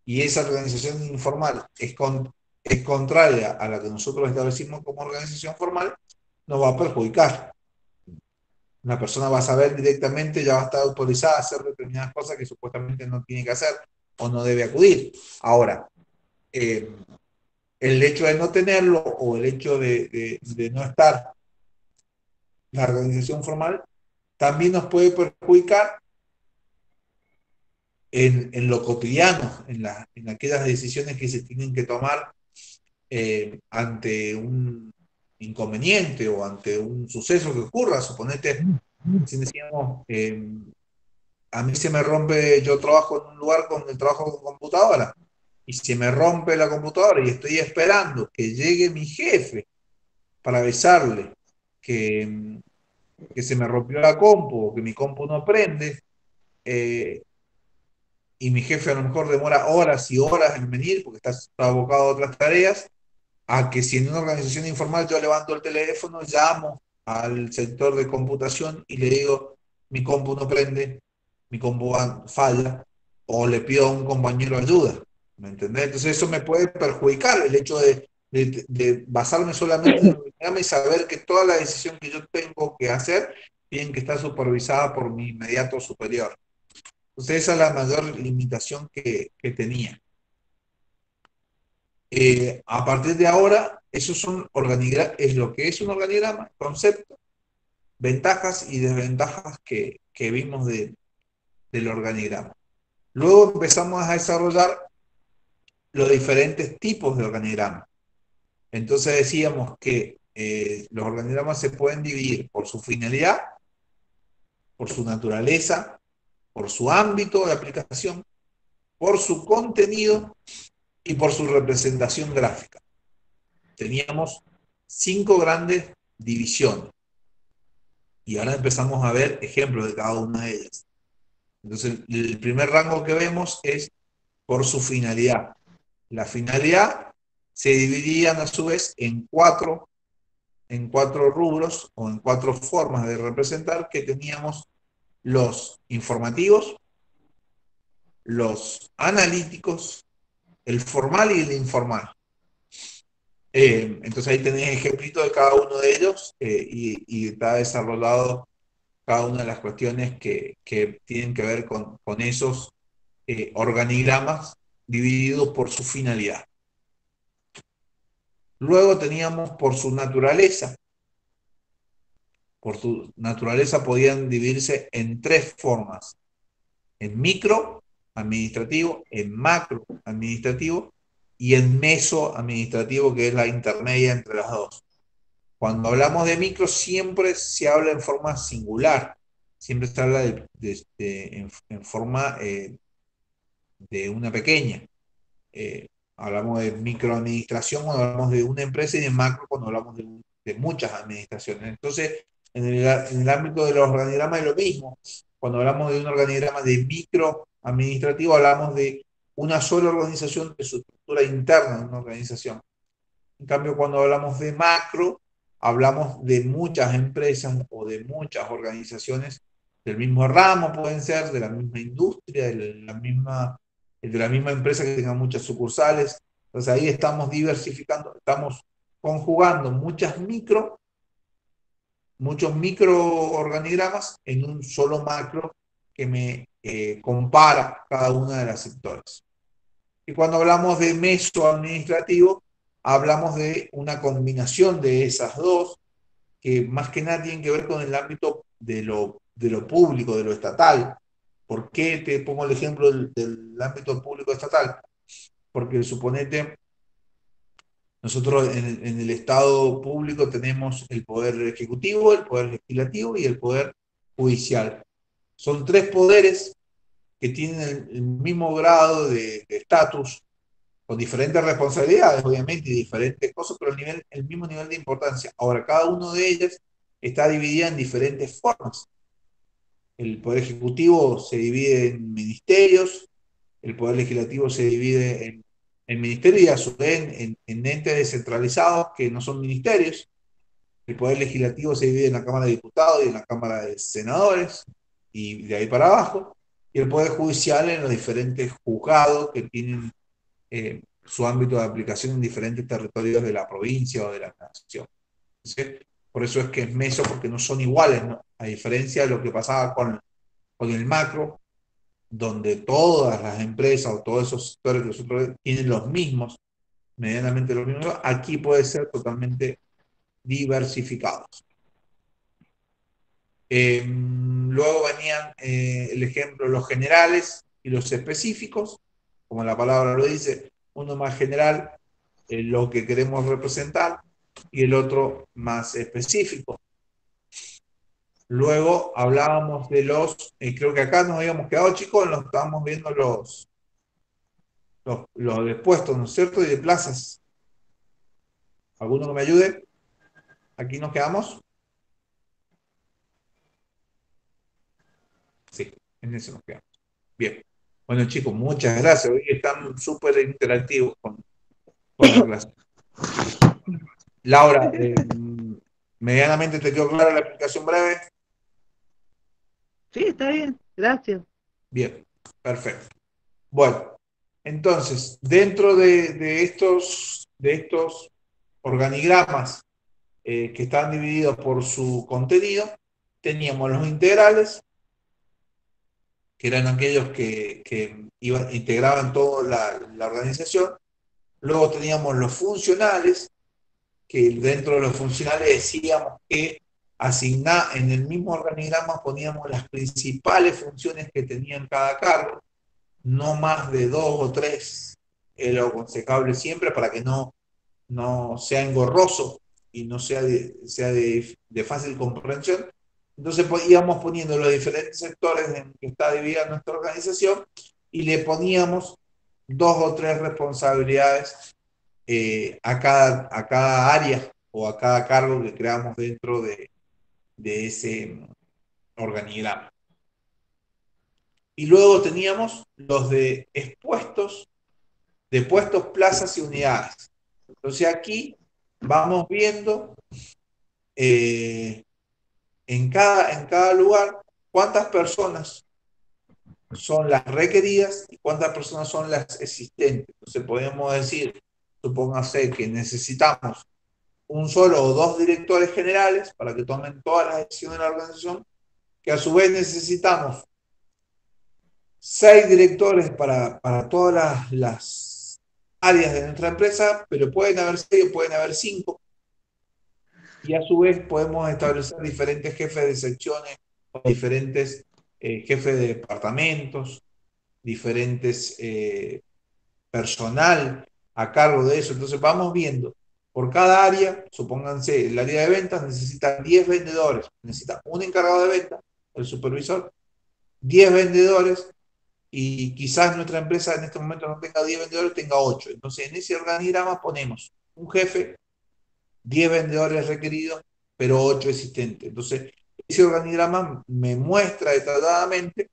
y esa organización informal es contraria a la que nosotros establecimos como organización formal, nos va a perjudicar. Una persona va a saber directamente, ya va a estar autorizada a hacer determinadas cosas que supuestamente no tiene que hacer o no debe acudir. Ahora, el hecho de no tenerlo o el hecho de no estar la organización formal también nos puede perjudicar en lo cotidiano, en aquellas decisiones que se tienen que tomar ante un inconveniente o ante un suceso que ocurra. Suponete, si decíamos, a mí se me rompe, yo trabajo en un lugar con el trabajo con computadora, y se me rompe la computadora y estoy esperando que llegue mi jefe para avisarle que, que se me rompió la compu o que mi compu no prende, y mi jefe a lo mejor demora horas y horas en venir porque está abocado a otras tareas, a que si en una organización informal yo levanto el teléfono, llamo al sector de computación y le digo, mi compu no prende, mi compu falla, o le pido a un compañero ayuda, ¿me entendés? Entonces eso me puede perjudicar el hecho de basarme solamente en el programa y saber que toda la decisión que yo tengo que hacer tiene que estar supervisada por mi inmediato superior. Entonces esa es la mayor limitación que tenía. A partir de ahora, esos son es lo que es un organigrama, concepto, ventajas y desventajas que vimos del organigrama. Luego empezamos a desarrollar los diferentes tipos de organigrama. Entonces decíamos que los organigramas se pueden dividir por su finalidad, por su naturaleza, por su ámbito de aplicación, por su contenido y por su representación gráfica. Teníamos 5 grandes divisiones y ahora empezamos a ver ejemplos de cada una de ellas. Entonces, el primer rango que vemos es por su finalidad. La finalidad se dividían a su vez en cuatro rubros o en 4 formas de representar, que teníamos los informativos, los analíticos, el formal y el informal. Entonces ahí tenéis ejemplitos de cada uno de ellos, y está desarrollado cada una de las cuestiones que tienen que ver con esos organigramas divididos por su finalidad. Luego teníamos por su naturaleza. Por su naturaleza podían dividirse en 3 formas: en micro administrativo, en macro administrativo y en meso administrativo, que es la intermedia entre las dos. Cuando hablamos de micro siempre se habla en forma singular, siempre se habla en forma de una pequeña. Hablamos de microadministración cuando hablamos de una empresa, y de macro cuando hablamos de muchas administraciones. Entonces, en el ámbito de los organigramas es lo mismo. Cuando hablamos de un organigrama de microadministrativo, hablamos de una sola organización, de su estructura interna de una organización. En cambio, cuando hablamos de macro, hablamos de muchas empresas o de muchas organizaciones del mismo ramo, pueden ser de la misma industria, de la misma empresa que tenga muchas sucursales. Entonces ahí estamos diversificando, estamos conjugando muchos microorganigramas en un solo macro que me compara cada una de las sectores. Y cuando hablamos de meso administrativo, hablamos de una combinación de esas dos, que más que nada tienen que ver con el ámbito de lo público, de lo estatal. ¿Por qué te pongo el ejemplo del ámbito público estatal? Porque suponete, nosotros en el Estado público tenemos el poder ejecutivo, el poder legislativo y el poder judicial. Son 3 poderes que tienen el mismo grado de estatus, con diferentes responsabilidades, obviamente, y diferentes cosas, pero el mismo nivel de importancia. Ahora, cada uno de ellas está dividida en diferentes formas. El Poder Ejecutivo se divide en ministerios, el Poder Legislativo se divide en ministerios y a su vez en entes descentralizados que no son ministerios. El Poder Legislativo se divide en la Cámara de Diputados y en la Cámara de Senadores, y de ahí para abajo. y el Poder Judicial en los diferentes juzgados que tienen su ámbito de aplicación en diferentes territorios de la provincia o de la nación. ¿Sí? Por eso es que es meso, porque no son iguales, ¿no? A diferencia de lo que pasaba con el macro, donde todas las empresas o todos esos sectores que nosotros tienen los mismos, medianamente los mismos, aquí puede ser totalmente diversificados. Luego venían el ejemplo, los generales y los específicos, como la palabra lo dice, uno más general, lo que queremos representar, y el otro más específico. Luego hablábamos de creo que acá nos habíamos quedado, chicos, nos estábamos viendo los de puestos, ¿no es cierto? Y de plazas. ¿Alguno que me ayude? ¿Aquí nos quedamos? Sí, en eso nos quedamos. Bien. Bueno, chicos, muchas gracias. Hoy están súper interactivos con la clase. Laura, medianamente te quedó clara la explicación breve. Sí, está bien, gracias. Bien, perfecto. Bueno, entonces, dentro de estos organigramas que están divididos por su contenido, teníamos los integrales, que eran aquellos que integraban toda la organización. Luego teníamos los funcionales, que dentro de los funcionales decíamos que en el mismo organigrama poníamos las principales funciones que tenían cada cargo, no más de 2 o 3, lo aconsejable siempre para que no sea engorroso y no sea de fácil comprensión. Entonces íbamos poniendo los diferentes sectores en que está dividida nuestra organización y le poníamos 2 o 3 responsabilidades a cada área o a cada cargo que creamos dentro de ese organigrama. Y luego teníamos los de expuestos, de puestos, plazas y unidades. Entonces aquí vamos viendo en cada lugar cuántas personas son las requeridas y cuántas personas son las existentes. Entonces podemos decir, supóngase que necesitamos un solo o 2 directores generales para que tomen todas las decisiones de la organización, que a su vez necesitamos 6 directores para todas las áreas de nuestra empresa, pero pueden haber 6 o pueden haber 5. Y a su vez podemos establecer diferentes jefes de secciones, diferentes jefes de departamentos, diferentes personal a cargo de eso. Entonces vamos viendo por cada área, supónganse, el área de ventas necesita 10 vendedores, necesita un encargado de ventas, el supervisor, 10 vendedores, y quizás nuestra empresa en este momento no tenga 10 vendedores, tenga 8. Entonces en ese organigrama ponemos un jefe, 10 vendedores requeridos, pero 8 existentes. Entonces ese organigrama me muestra detalladamente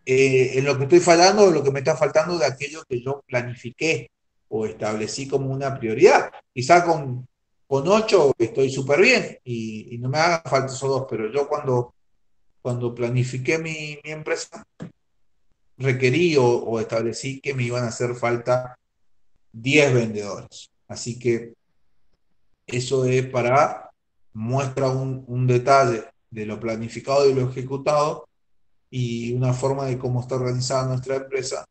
en lo que estoy fallando o lo que me está faltando de aquello que yo planifiqué o establecí como una prioridad. Quizá con 8 estoy súper bien y no me hagan falta esos 2, pero yo cuando planifiqué mi empresa, requerí o establecí que me iban a hacer falta 10 vendedores. Así que eso es muestra un detalle de lo planificado y lo ejecutado y una forma de cómo está organizada nuestra empresa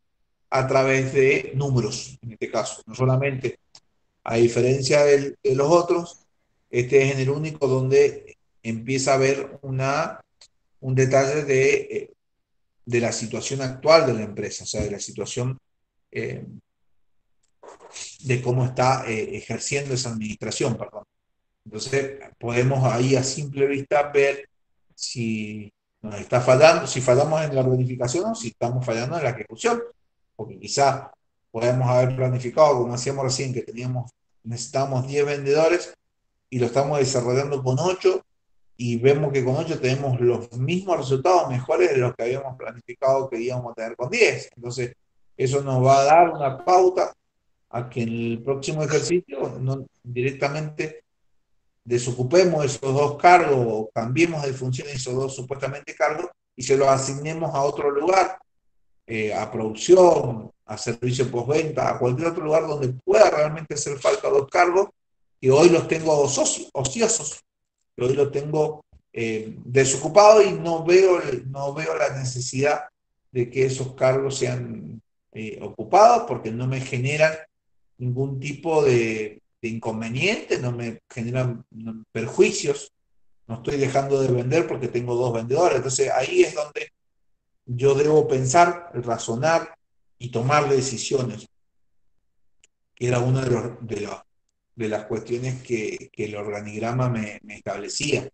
a través de números, en este caso. No solamente, a diferencia de los otros, este es en el único donde empieza a haber un detalle de la situación actual de la empresa, o sea, de la situación de cómo está ejerciendo esa administración, perdón. Entonces, podemos ahí a simple vista ver si nos está fallando, si fallamos en la planificación o si estamos fallando en la ejecución, porque quizá podemos haber planificado, como hacíamos recién, que necesitamos 10 vendedores y lo estamos desarrollando con 8 y vemos que con 8 tenemos los mismos resultados mejores de los que habíamos planificado que íbamos a tener con 10. Entonces, eso nos va a dar una pauta a que en el próximo ejercicio directamente desocupemos esos 2 cargos o cambiemos de función esos 2 supuestamente cargos y se lo asignemos a otro lugar, a producción, a servicio postventa, a cualquier otro lugar donde pueda realmente hacer falta dos cargos, que hoy los tengo ociosos, que hoy los tengo desocupados y no veo la necesidad de que esos cargos sean ocupados porque no me generan ningún tipo de inconveniente, no me generan perjuicios, no estoy dejando de vender porque tengo dos vendedores. Entonces ahí es donde yo debo pensar, razonar y tomar decisiones, que era una de las cuestiones que el organigrama me establecía,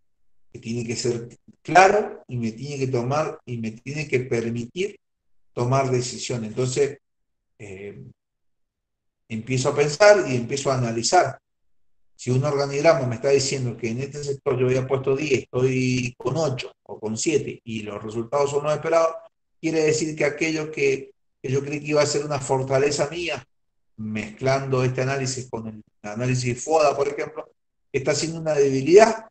que tiene que ser claro y me tiene que tomar y me tiene que permitir tomar decisiones. Entonces, empiezo a pensar y empiezo a analizar. Si un organigrama me está diciendo que en este sector yo había puesto 10, estoy con 8 o con 7 y los resultados son los esperados, quiere decir que aquello que yo creí que iba a ser una fortaleza mía, mezclando este análisis con el análisis FODA, por ejemplo, está siendo una debilidad,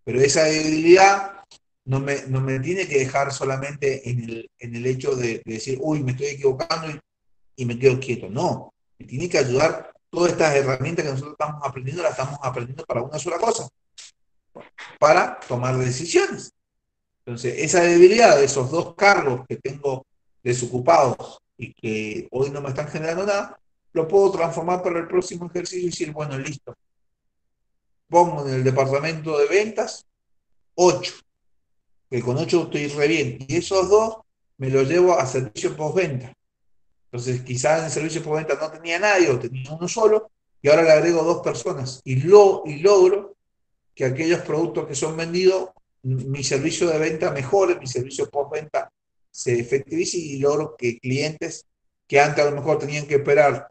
pero esa debilidad no me tiene que dejar solamente en el hecho de decir, uy, me estoy equivocando y me quedo quieto. No, me tiene que ayudar todas estas herramientas que nosotros estamos aprendiendo, las estamos aprendiendo para una sola cosa, para tomar decisiones. Entonces, esa debilidad de esos dos cargos que tengo desocupados y que hoy no me están generando nada, lo puedo transformar para el próximo ejercicio y decir, bueno, listo. Pongo en el departamento de ventas 8, que con 8 estoy re bien, y esos dos me los llevo a servicio postventa. Entonces, quizás en el servicio postventa no tenía nadie o tenía uno solo, y ahora le agrego 2 personas y logro que aquellos productos que son vendidos, mi servicio de venta mejore, mi servicio postventa se efectivice y logro que clientes que antes a lo mejor tenían que esperar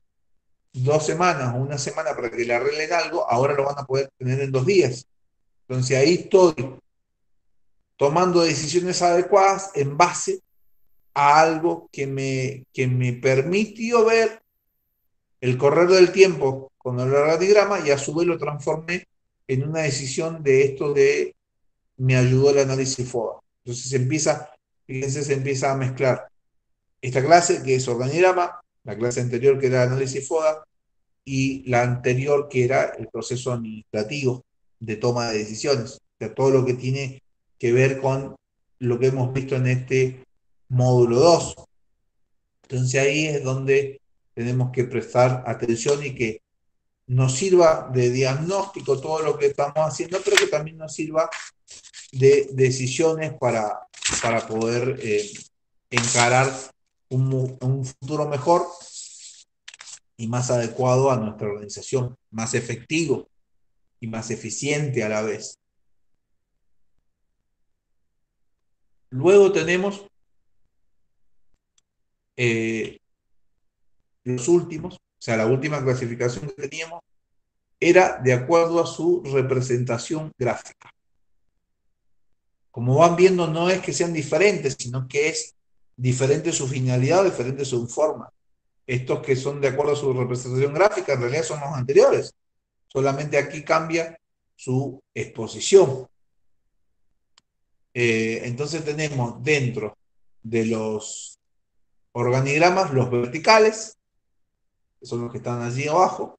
2 semanas o una semana para que le arreglen algo, ahora lo van a poder tener en 2 días. Entonces ahí estoy tomando decisiones adecuadas en base a algo que me permitió ver el correr del tiempo con el organigrama y a su vez lo transformé en una decisión de esto de me ayudó el análisis FODA. Entonces fíjense, se empieza a mezclar esta clase que es organigrama, la clase anterior que era análisis FODA y la anterior que era el proceso administrativo de toma de decisiones. O sea, todo lo que tiene que ver con lo que hemos visto en este módulo 2. Entonces ahí es donde tenemos que prestar atención y que nos sirva de diagnóstico todo lo que estamos haciendo, pero que también nos sirva de decisiones para poder encarar un futuro mejor y más adecuado a nuestra organización, más efectivo y más eficiente a la vez. Luego tenemos los últimos, o sea, la última clasificación que teníamos era de acuerdo a su representación gráfica. Como van viendo, no es que sean diferentes, sino que es diferente su finalidad o diferente su forma. Estos que son de acuerdo a su representación gráfica en realidad son los anteriores. Solamente aquí cambia su exposición. Entonces tenemos dentro de los organigramas los verticales, que son los que están allí abajo,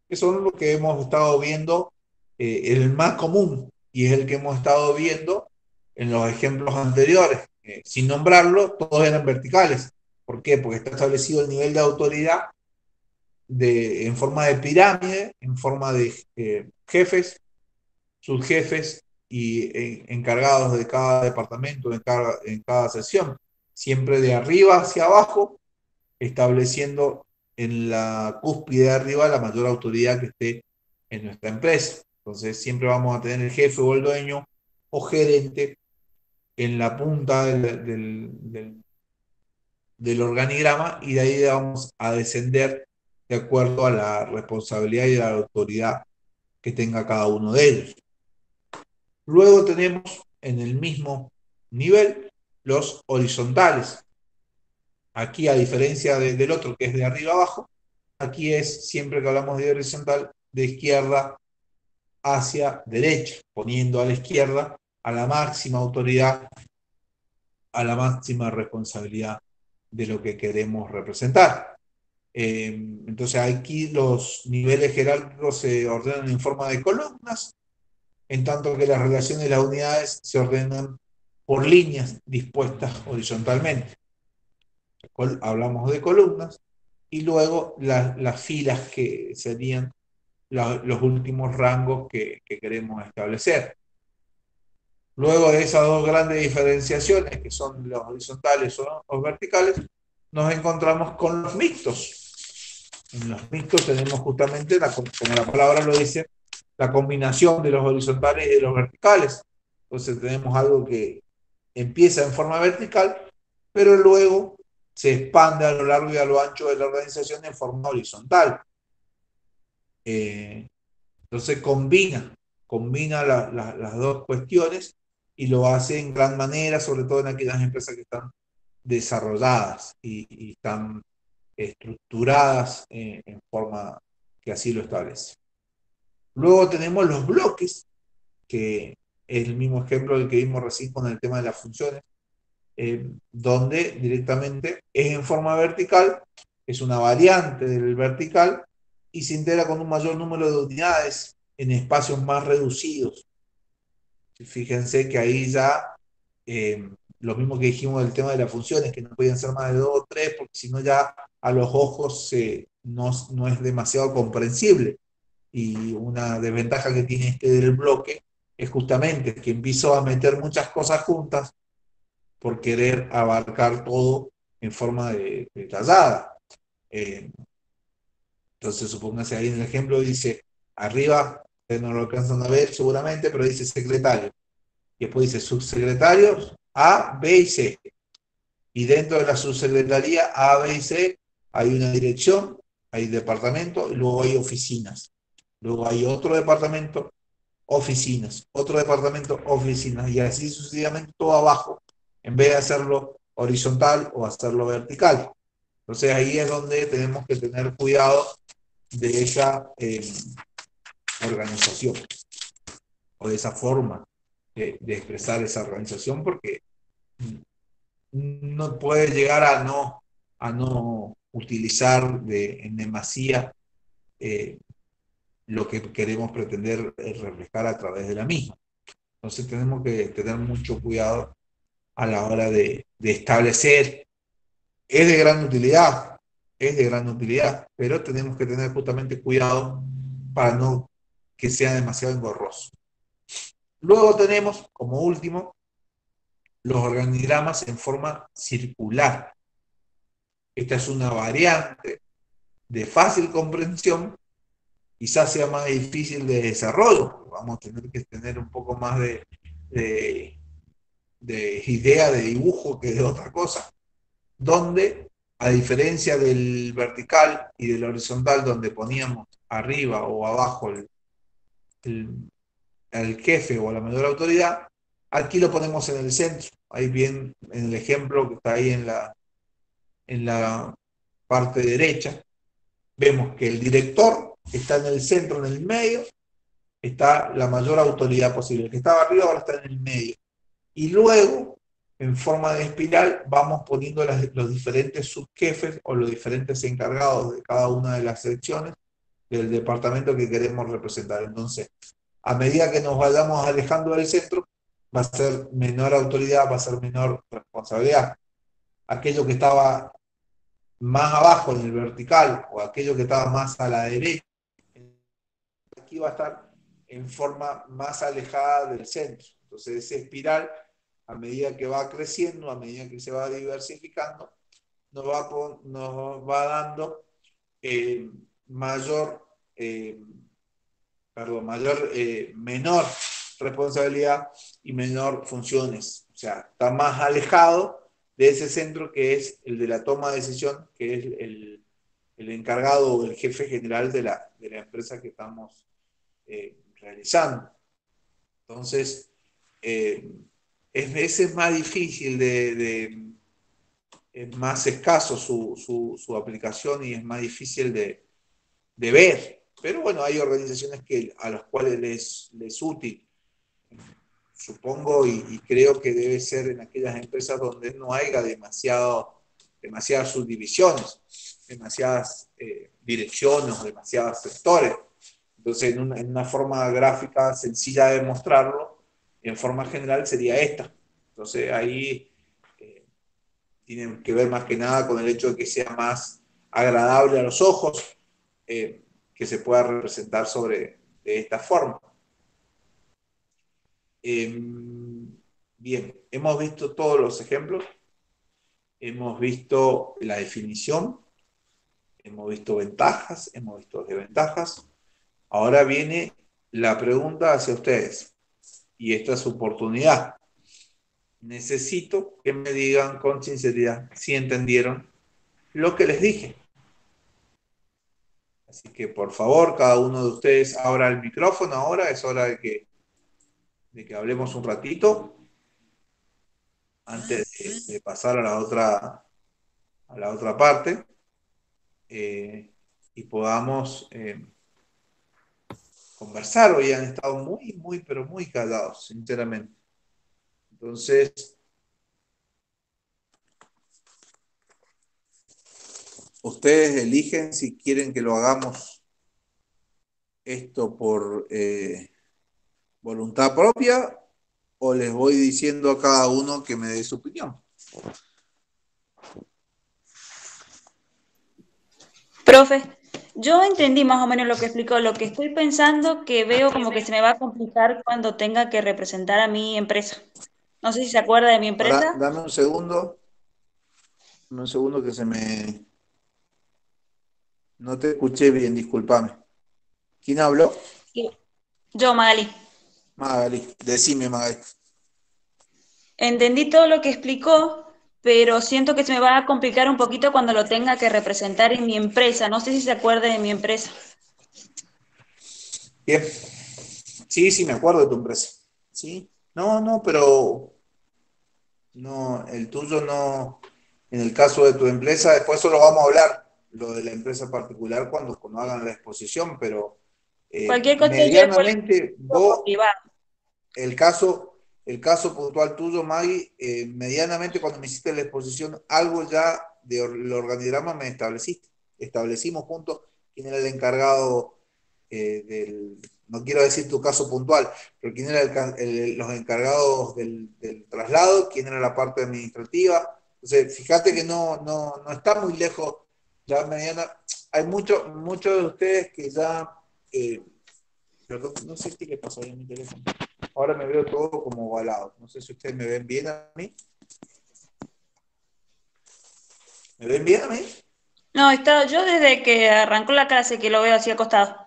que son los que hemos estado viendo, el más común, y es el que hemos estado viendo en los ejemplos anteriores. Sin nombrarlo, todos eran verticales. ¿Por qué? Porque está establecido el nivel de autoridad en forma de pirámide, en forma de jefes, subjefes y encargados de cada departamento, en cada sesión, siempre de arriba hacia abajo, estableciendo en la cúspide de arriba la mayor autoridad que esté en nuestra empresa. Entonces siempre vamos a tener el jefe o el dueño o gerente en la punta del organigrama y de ahí vamos a descender de acuerdo a la responsabilidad y la autoridad que tenga cada uno de ellos. Luego tenemos en el mismo nivel los horizontales. Aquí, a diferencia del otro que es de arriba abajo, aquí es, siempre que hablamos de horizontal, de izquierda hacia derecha, poniendo a la izquierda a la máxima autoridad a la máxima responsabilidad de lo que queremos representar. Entonces aquí los niveles jerárquicos se ordenan en forma de columnas, en tanto que las relaciones de las unidades se ordenan por líneas dispuestas horizontalmente. Hablamos de columnas y luego las filas que serían los últimos rangos que queremos establecer. Luego de esas dos grandes diferenciaciones, que son los horizontales o los verticales, nos encontramos con los mixtos. En los mixtos tenemos justamente, como la palabra lo dice, la combinación de los horizontales y de los verticales. Entonces tenemos algo que empieza en forma vertical, pero luego se expande a lo largo y a lo ancho de la organización en forma horizontal. Entonces combina las dos cuestiones y lo hace en gran manera, sobre todo en aquellas empresas que están desarrolladas y están estructuradas en forma que así lo establece. Luego tenemos los bloques, que es el mismo ejemplo del que vimos recién con el tema de las funciones, donde directamente es en forma vertical, es una variante del vertical y se integra con un mayor número de unidades en espacios más reducidos. Fíjense que ahí ya lo mismo que dijimos del tema de las funciones, que no podían ser más de 2 o 3, porque si no ya a los ojos no es demasiado comprensible. Y una desventaja que tiene este del bloque es justamente que empiezo a meter muchas cosas juntas por querer abarcar todo en forma detallada. Entonces, supóngase ahí en el ejemplo, dice, arriba, ustedes no lo alcanzan a ver seguramente, pero dice secretario. Y después dice subsecretarios A, B y C. Y dentro de la subsecretaría A, B y C hay una dirección, hay departamento y luego hay oficinas. Luego hay otro departamento, oficinas. Otro departamento, oficinas. Y así sucesivamente todo abajo, en vez de hacerlo horizontal o hacerlo vertical. Entonces ahí es donde tenemos que tener cuidado de esa organización o de esa forma de expresar esa organización, porque no puede llegar a no utilizar en demasía lo que queremos pretender reflejar a través de la misma. Entonces tenemos que tener mucho cuidado a la hora de establecer. Es de gran utilidad, pero tenemos que tener justamente cuidado para no que sea demasiado engorroso. Luego tenemos, como último, los organigramas en forma circular. Esta es una variante de fácil comprensión, quizás sea más difícil de desarrollo. Vamos a tener que tener un poco más de idea de dibujo que de otra cosa, donde, a diferencia del vertical y del horizontal, donde poníamos arriba o abajo el jefe o la mayor autoridad, aquí lo ponemos en el centro. Ahí bien, en el ejemplo que está ahí en la parte derecha, vemos que el director está en el centro, en el medio, está la mayor autoridad posible. El que estaba arriba ahora está en el medio. Y luego, en forma de espiral, vamos poniendo los diferentes subjefes o los diferentes encargados de cada una de las secciones del departamento que queremos representar. Entonces, a medida que nos vayamos alejando del centro, va a ser menor autoridad, va a ser menor responsabilidad. Aquello que estaba más abajo en el vertical o aquello que estaba más a la derecha, aquí va a estar en forma más alejada del centro. Entonces, esa espiral, a medida que va creciendo, a medida que se va diversificando, nos va dando menor responsabilidad y menor funciones. O sea, está más alejado de ese centro que es el de la toma de decisión, que es el encargado o el jefe general de la empresa que estamos realizando. Entonces, ese es más difícil es más escaso su aplicación y es más difícil de ver. Pero bueno, hay organizaciones a las cuales les es útil. supongo y creo que debe ser en aquellas empresas donde no haya demasiadas subdivisiones, demasiadas direcciones o demasiados sectores. Entonces, en una forma gráfica sencilla de mostrarlo, en forma general sería esta. Entonces, ahí tiene que ver más que nada con el hecho de que sea más agradable a los ojos, que se pueda representar de esta forma. Bien, hemos visto todos los ejemplos, hemos visto la definición, hemos visto ventajas, hemos visto desventajas. Ahora viene la pregunta hacia ustedes, y esta es su oportunidad. Necesito que me digan con sinceridad si entendieron lo que les dije. Así que, por favor, cada uno de ustedes abra el micrófono ahora, es hora de que hablemos un ratito antes de pasar a la otra parte, y podamos conversar. Hoy han estado muy, pero muy callados, sinceramente. Entonces, ustedes eligen si quieren que lo hagamos esto por voluntad propia, o les voy diciendo a cada uno que me dé su opinión. Profe, yo entendí más o menos lo que explicó. Lo que estoy pensando que veo como que se me va a complicar cuando tenga que representar a mi empresa. No sé si se acuerda de mi Ahora, empresa. dame un segundo que no te escuché bien, discúlpame. ¿Quién habló? Sí. Yo, Magali. Magali, decime, Magali. Entendí todo lo que explicó, pero siento que se me va a complicar un poquito cuando lo tenga que representar en mi empresa. No sé si se acuerda de mi empresa. Bien. Sí, me acuerdo de tu empresa. Sí. No, pero no, el tuyo no. En el caso de tu empresa, después solo vamos a hablar, lo de la empresa particular cuando hagan la exposición, pero Cualquier cosa yo después medianamente lo por vos, privado. el caso puntual tuyo, Maggie, medianamente cuando me hiciste la exposición, algo ya del organigrama me estableciste. Establecimos juntos quién era el encargado no quiero decir tu caso puntual, pero quién era los encargados del traslado, quién era la parte administrativa. Entonces, fíjate que no está muy lejos, ya mañana. Hay muchos de ustedes que ya, perdón, no sé qué le pasó ahí en mi teléfono. Ahora me veo todo como ovalado. No sé si ustedes me ven bien a mí. ¿Me ven bien a mí? No, yo desde que arrancó la clase que lo veo así acostado.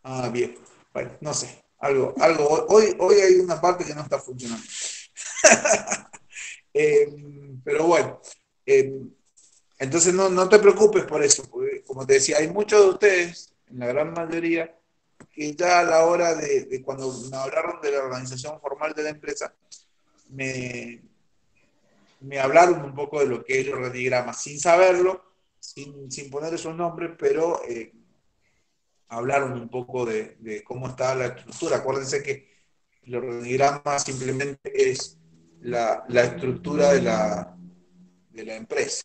Ah, bien. Bueno, no sé. Hoy hay una parte que no está funcionando. Pero bueno, entonces no te preocupes por eso, porque como te decía, hay muchos de ustedes, en la gran mayoría, que ya a la hora de cuando me hablaron de la organización formal de la empresa, me, me hablaron un poco de lo que es el organigrama, sin saberlo, sin poner esos nombres, pero hablaron un poco de cómo está la estructura. Acuérdense que el organigrama simplemente es la estructura de la empresa.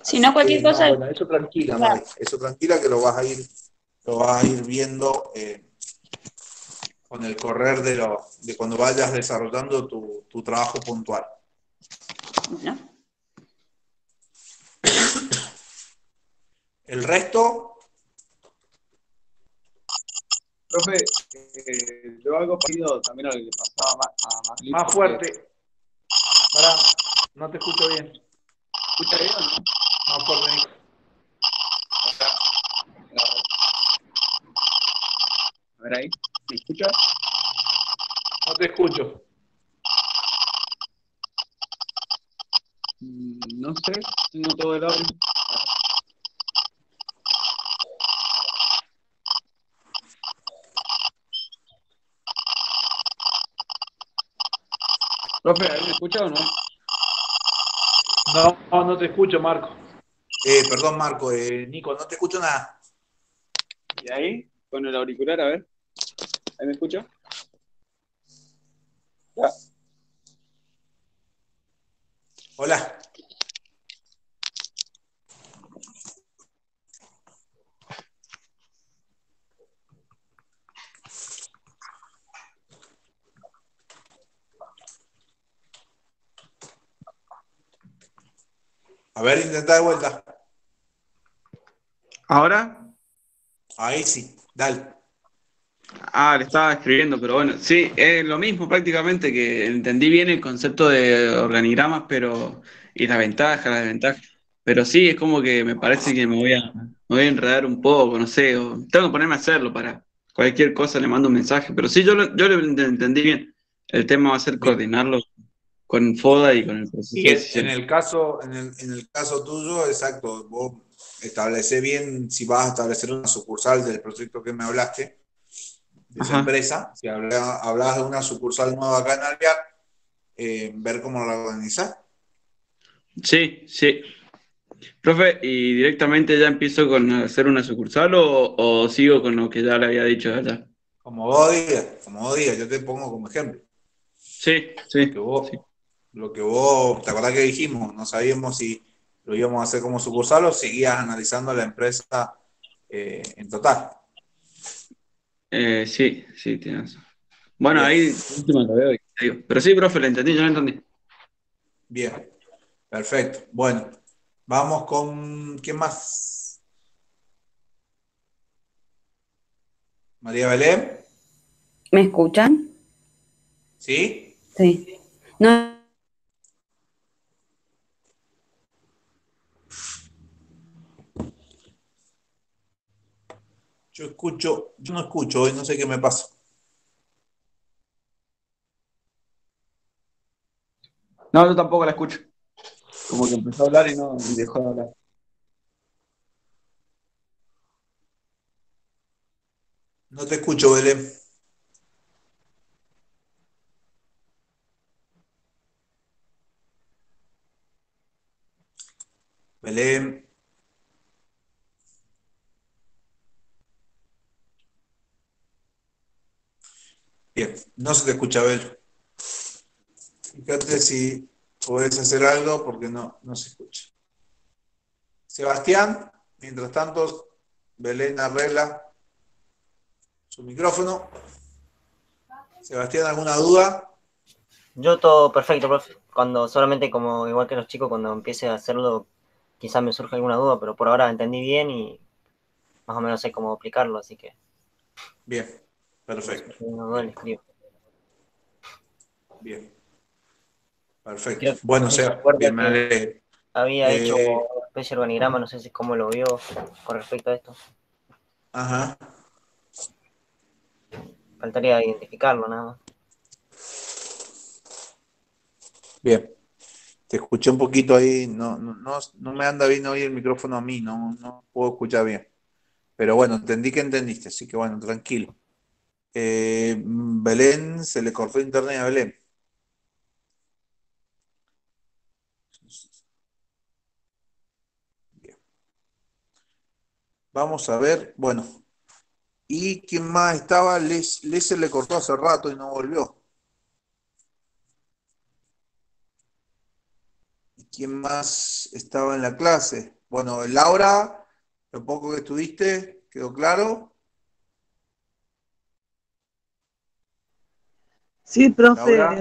Si no, Así que, cualquier no, cosa, bueno, eso tranquila, May, eso tranquila que lo vas a ir viendo con el correr de cuando vayas desarrollando tu trabajo puntual. ¿no? El resto, Profe, yo algo parecido también a lo que le pasaba a Marlene, más porque fuerte. Pará, no te escucho bien. escucha bien o no. Más fuerte, Nico. A ver ahí, ¿me escucha? No te escucho. No sé, no todo el audio. Profe, ¿ahí me escucha o no? No te escucho, Marco. Perdón, Marco. Nico, no te escucho nada. ¿Y ahí? Con el auricular, a ver. ¿Ahí me escucha? Hola. A ver, intenta de vuelta. ¿Ahora? Ahí sí, dale. Le estaba escribiendo, pero bueno, sí, es lo mismo prácticamente, que entendí bien el concepto de organigramas, pero y las ventajas, las desventajas. Pero sí, es como que me parece que me voy a enredar un poco, no sé, o tengo que ponerme a hacerlo para cualquier cosa le mando un mensaje. Pero sí, yo lo entendí bien. El tema va a ser Bien. coordinarlo con FODA y con el proceso Y de en decisión. el caso, en el caso tuyo, exacto, vos establecés bien si vas a establecer una sucursal del proyecto que me hablaste, de esa Ajá. empresa. Si hablabas de una sucursal nueva acá en Alvear, ver cómo la organizás. Sí, sí. Profe, ¿y directamente ya empiezo con hacer una sucursal o sigo con lo que ya le había dicho allá? Como vos digas, yo te pongo como ejemplo. Sí, Lo que sí, sí. vos, lo que vos, ¿te acordás que dijimos? No sabíamos si lo íbamos a hacer como sucursal o seguías analizando la empresa en total. Sí, sí, tienes razón. Bueno, Bien, ahí último lo veo y te digo. Pero sí, profe, lo entendí, yo lo entendí. bien, perfecto. Bueno, vamos con, ¿quién más? María Belén, ¿Me escuchan? ¿sí? Sí. No, Yo no escucho hoy, no sé qué me pasa. No, yo tampoco la escucho. Como que empezó a hablar y dejó de hablar. No te escucho, Belén. Belén, bien, no se te escucha, Belén. Fíjate si podés hacer algo porque no se escucha. Sebastián, mientras tanto, Belén arregla su micrófono. Sebastián, ¿alguna duda? Yo todo perfecto, profe. Cuando solamente como igual que los chicos, cuando empiece a hacerlo, quizás me surja alguna duda, pero por ahora entendí bien y más o menos sé cómo aplicarlo, así que Bien, si me perfecto. surge alguna duda, le Bien, escribo. bien, perfecto. Creo que Bueno, me hizo Seba, acuerdo bien, me que alegro. había hecho Eh, una especie de organigrama, no sé si cómo lo vio con respecto a esto. ajá, Faltaría identificarlo nada más. bien. Te escuché un poquito ahí, no me anda bien hoy el micrófono a mí, no puedo escuchar bien. Pero bueno, entendí que entendiste, así que bueno, tranquilo. Belén, se le cortó internet a Belén. Bien. Vamos a ver, bueno, ¿y quién más estaba? Les se le cortó hace rato y no volvió. ¿Y quién más estaba en la clase? Bueno, Laura, lo poco que estuviste, ¿quedó claro? Sí, profe, Laura,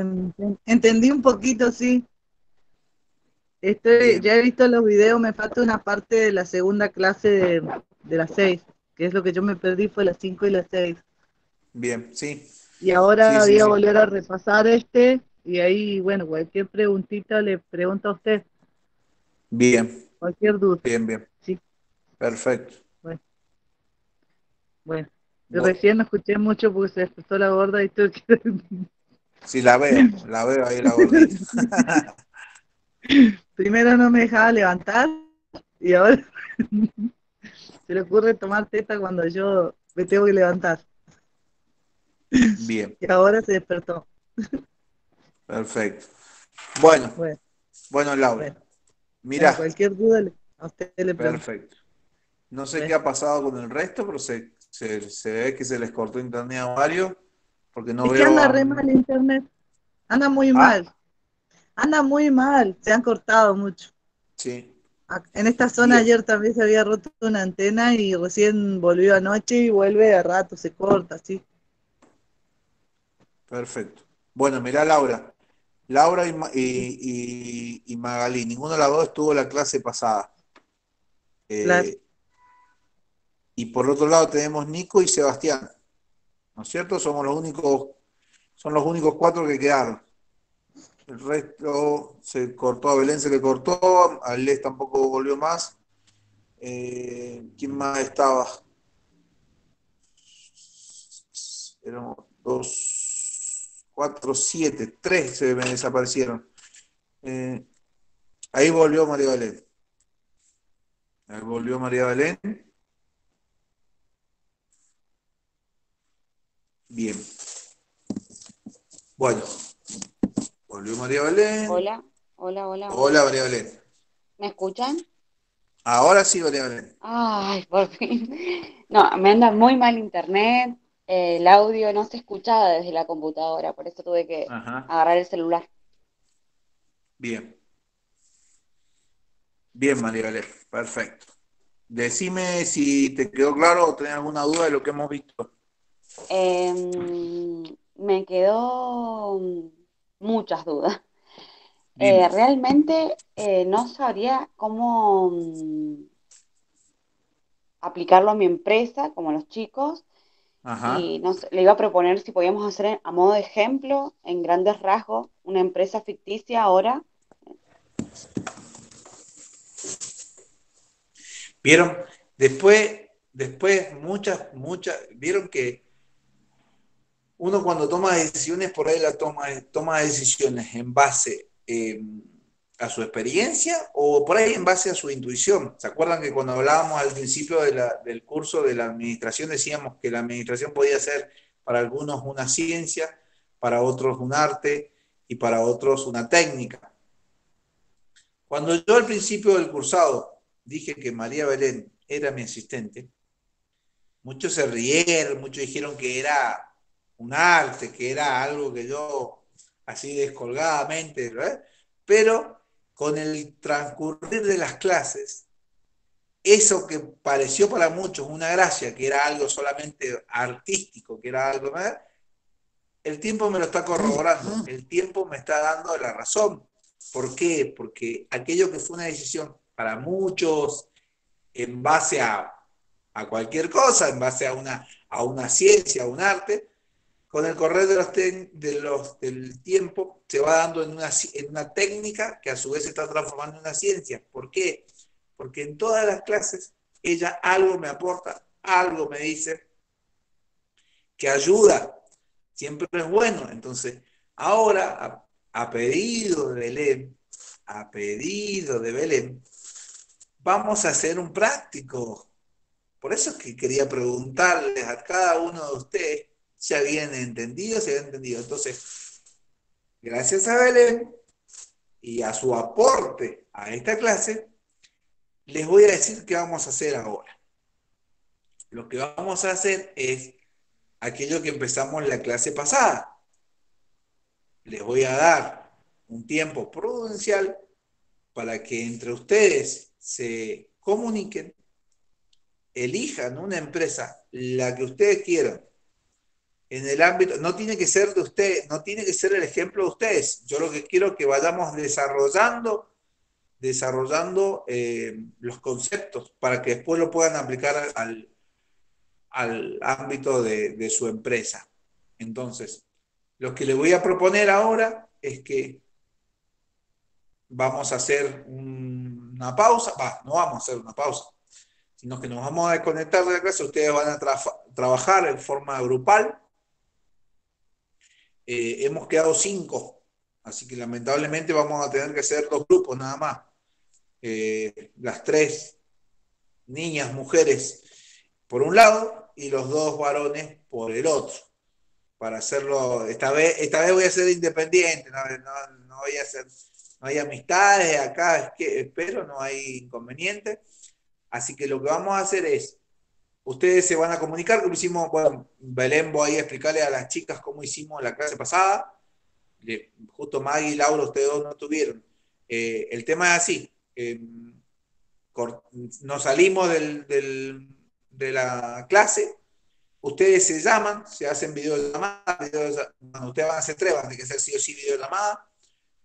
entendí un poquito, sí. bien, Ya he visto los videos, me falta una parte de la segunda clase de las 6, que es lo que yo me perdí, fue las 5 y las 6. bien, sí, Y sí, ahora sí, voy a sí. volver a repasar y ahí, bueno, cualquier preguntita le pregunto a usted, Bien, cualquier duda. bien, bien, Sí, perfecto. bueno, bueno. Yo Bu- recién no escuché mucho porque se despertó la gorda y tuve que... sí, la veo ahí la gordita. Primero no me dejaba levantar y ahora se le ocurre tomar teta cuando yo me tengo que levantar. Bien, Y ahora se despertó. perfecto. Bueno, Bueno, bueno, Laura, bueno, bueno, mirá, cualquier duda a usted le pregunto. perfecto. No sé qué Bueno. ha pasado con el resto, pero se ve que se les cortó internet a varios, porque no Es que veo anda a... re mal internet. Anda muy ¿Ah? mal. Anda muy mal. Se han cortado mucho. Sí. En esta zona Bien, ayer también se había roto una antena y recién volvió anoche y vuelve a rato, se corta, así. perfecto. Bueno, mirá Laura. Laura y Magalí, ninguno de las dos estuvo en la clase pasada. Claro. Eh, y por otro lado tenemos Nico y Sebastián, ¿no es cierto? Son los únicos cuatro que quedaron. El resto se cortó, a Belén se le cortó, a Les tampoco volvió más. ¿Quién más estaba? Éramos dos, cuatro, siete, tres se me desaparecieron. Eh, ahí volvió María Belén. Ahí volvió María Belén. Bien. Bueno, volvió María Belén. Hola, hola, hola, hola. Hola María Belén. ¿Me escuchan? Ahora sí, María Belén. Ay, por fin. No, me anda muy mal internet. El audio no se escuchaba desde la computadora, por eso tuve que Ajá. agarrar el celular. Bien. Bien, María Belén. Perfecto. Decime si te quedó claro o tenés alguna duda de lo que hemos visto. Me quedó muchas dudas. Dime. Realmente no sabría cómo aplicarlo a mi empresa, como a los chicos. Ajá. Y no sé, le iba a proponer si podíamos hacer a modo de ejemplo, en grandes rasgos, una empresa ficticia ahora. Vieron, después vieron que uno cuando toma decisiones, por ahí toma decisiones en base a su experiencia o por ahí en base a su intuición. ¿Se acuerdan que cuando hablábamos al principio del curso de la administración decíamos que la administración podía ser para algunos una ciencia, para otros un arte y para otros una técnica? Cuando yo al principio del cursado dije que María Belén era mi asistente, muchos se rieron, muchos dijeron que era un arte, que era algo que yo así descolgadamente, ¿verdad? Pero con el transcurrir de las clases, eso que pareció para muchos una gracia, que era algo solamente artístico, que era algo, ¿verdad? El tiempo me lo está corroborando, el tiempo me está dando la razón. ¿Por qué? Porque aquello que fue una decisión para muchos en base a cualquier cosa, en base a una ciencia, a un arte, con el correr del tiempo se va dando en una técnica que a su vez se está transformando en una ciencia. ¿Por qué? Porque en todas las clases ella algo me aporta, algo me dice que ayuda, siempre es bueno. Entonces, ahora, a pedido de Belén, a pedido de Belén, vamos a hacer un práctico. Por eso es que quería preguntarles a cada uno de ustedes si habían entendido, si habían entendido. Entonces, gracias a Belén y a su aporte a esta clase, les voy a decir qué vamos a hacer ahora. Lo que vamos a hacer es aquello que empezamos la clase pasada. Les voy a dar un tiempo prudencial para que entre ustedes se comuniquen, elijan una empresa, la que ustedes quieran, en el ámbito, no tiene que ser de usted, no tiene que ser el ejemplo de ustedes. Yo lo que quiero es que vayamos desarrollando los conceptos para que después lo puedan aplicar al ámbito de su empresa. Entonces, lo que le voy a proponer ahora es que vamos a hacer una pausa, no vamos a hacer una pausa, sino que nos vamos a desconectar de la clase, ustedes van a trabajar en forma grupal. Hemos quedado 5, así que lamentablemente vamos a tener que hacer 2 grupos nada más. Las 3 niñas, mujeres por un lado y los 2 varones por el otro. Para hacerlo, esta vez voy a ser independiente, no voy a hacer, no hay amistades acá, es que espero, no hay inconveniente. Así que lo que vamos a hacer es, ustedes se van a comunicar, como hicimos, bueno, Belén voy a explicarle a las chicas cómo hicimos la clase pasada. justo Maggie y Laura, ustedes dos no tuvieron. El tema es así. Nos salimos de la clase, ustedes se llaman, se hacen videollamadas, cuando ustedes van a hacer tres, van a tener que hacer sí o sí videollamada,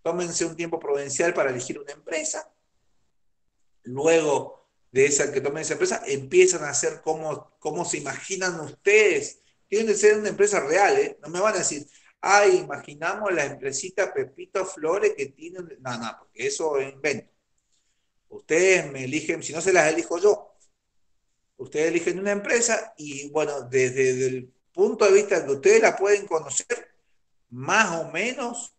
tómense un tiempo prudencial para elegir una empresa, luego de esa que tomen esa empresa, empiezan a hacer cómo se imaginan ustedes. Tienen que ser una empresa real, ¿eh? No me van a decir, ay, imaginamos la empresita Pepito Flores que tiene... No, no, porque eso es invento. Ustedes me eligen, si no se las elijo yo, ustedes eligen una empresa y bueno, desde el punto de vista que ustedes la pueden conocer, más o menos,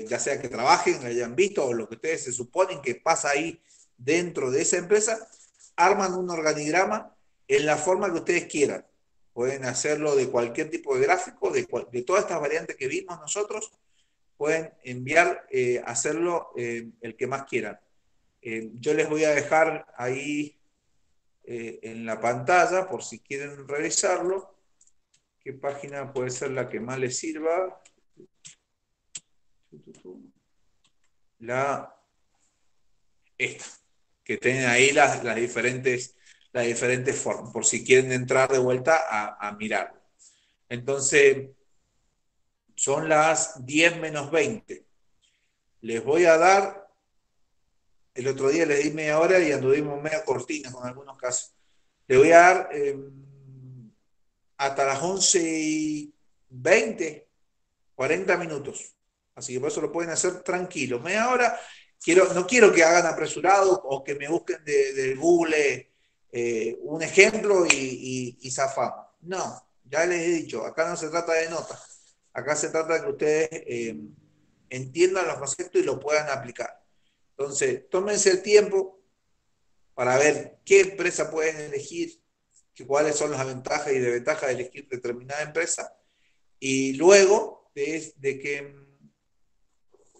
ya sea que trabajen, hayan visto o lo que ustedes se suponen que pasa ahí dentro de esa empresa, arman un organigrama en la forma que ustedes quieran. Pueden hacerlo de cualquier tipo de gráfico, de todas estas variantes que vimos nosotros, pueden enviar, hacerlo el que más quieran. Yo les voy a dejar ahí en la pantalla, por si quieren revisarlo, qué página puede ser la que más les sirva. Esta, que tienen ahí las diferentes formas, por si quieren entrar de vuelta a mirar. Entonces, son las 10 menos 20. Les voy a dar, el otro día les di media hora y anduvimos media cortina con algunos casos. Les voy a dar hasta las 11:20, 40 minutos. Así que por eso lo pueden hacer tranquilo. Media hora. No quiero que hagan apresurado o que me busquen de Google un ejemplo y zafamos. No, ya les he dicho, acá no se trata de notas. Acá se trata de que ustedes entiendan los conceptos y lo puedan aplicar. Entonces, tómense el tiempo para ver qué empresa pueden elegir, cuáles son las ventajas y desventajas de elegir determinada empresa. Y luego de que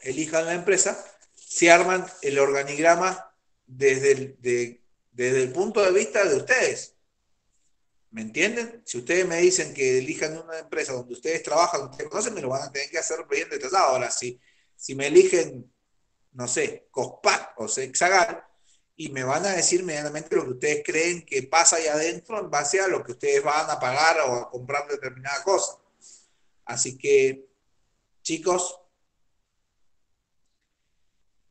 elijan la empresa, se arman el organigrama desde el punto de vista de ustedes. ¿Me entienden? Si ustedes me dicen que elijan una empresa donde ustedes trabajan, ustedes conocen, me lo van a tener que hacer bien detallado. Ahora, si me eligen, no sé, Cospac o Sexagal, y me van a decir medianamente lo que ustedes creen que pasa ahí adentro en base a lo que ustedes van a pagar o a comprar determinada cosa. Así que, chicos,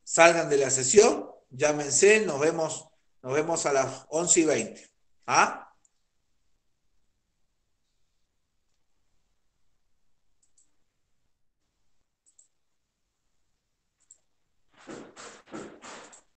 salgan de la sesión, llámense, nos vemos a las 11:20. ¿Ah?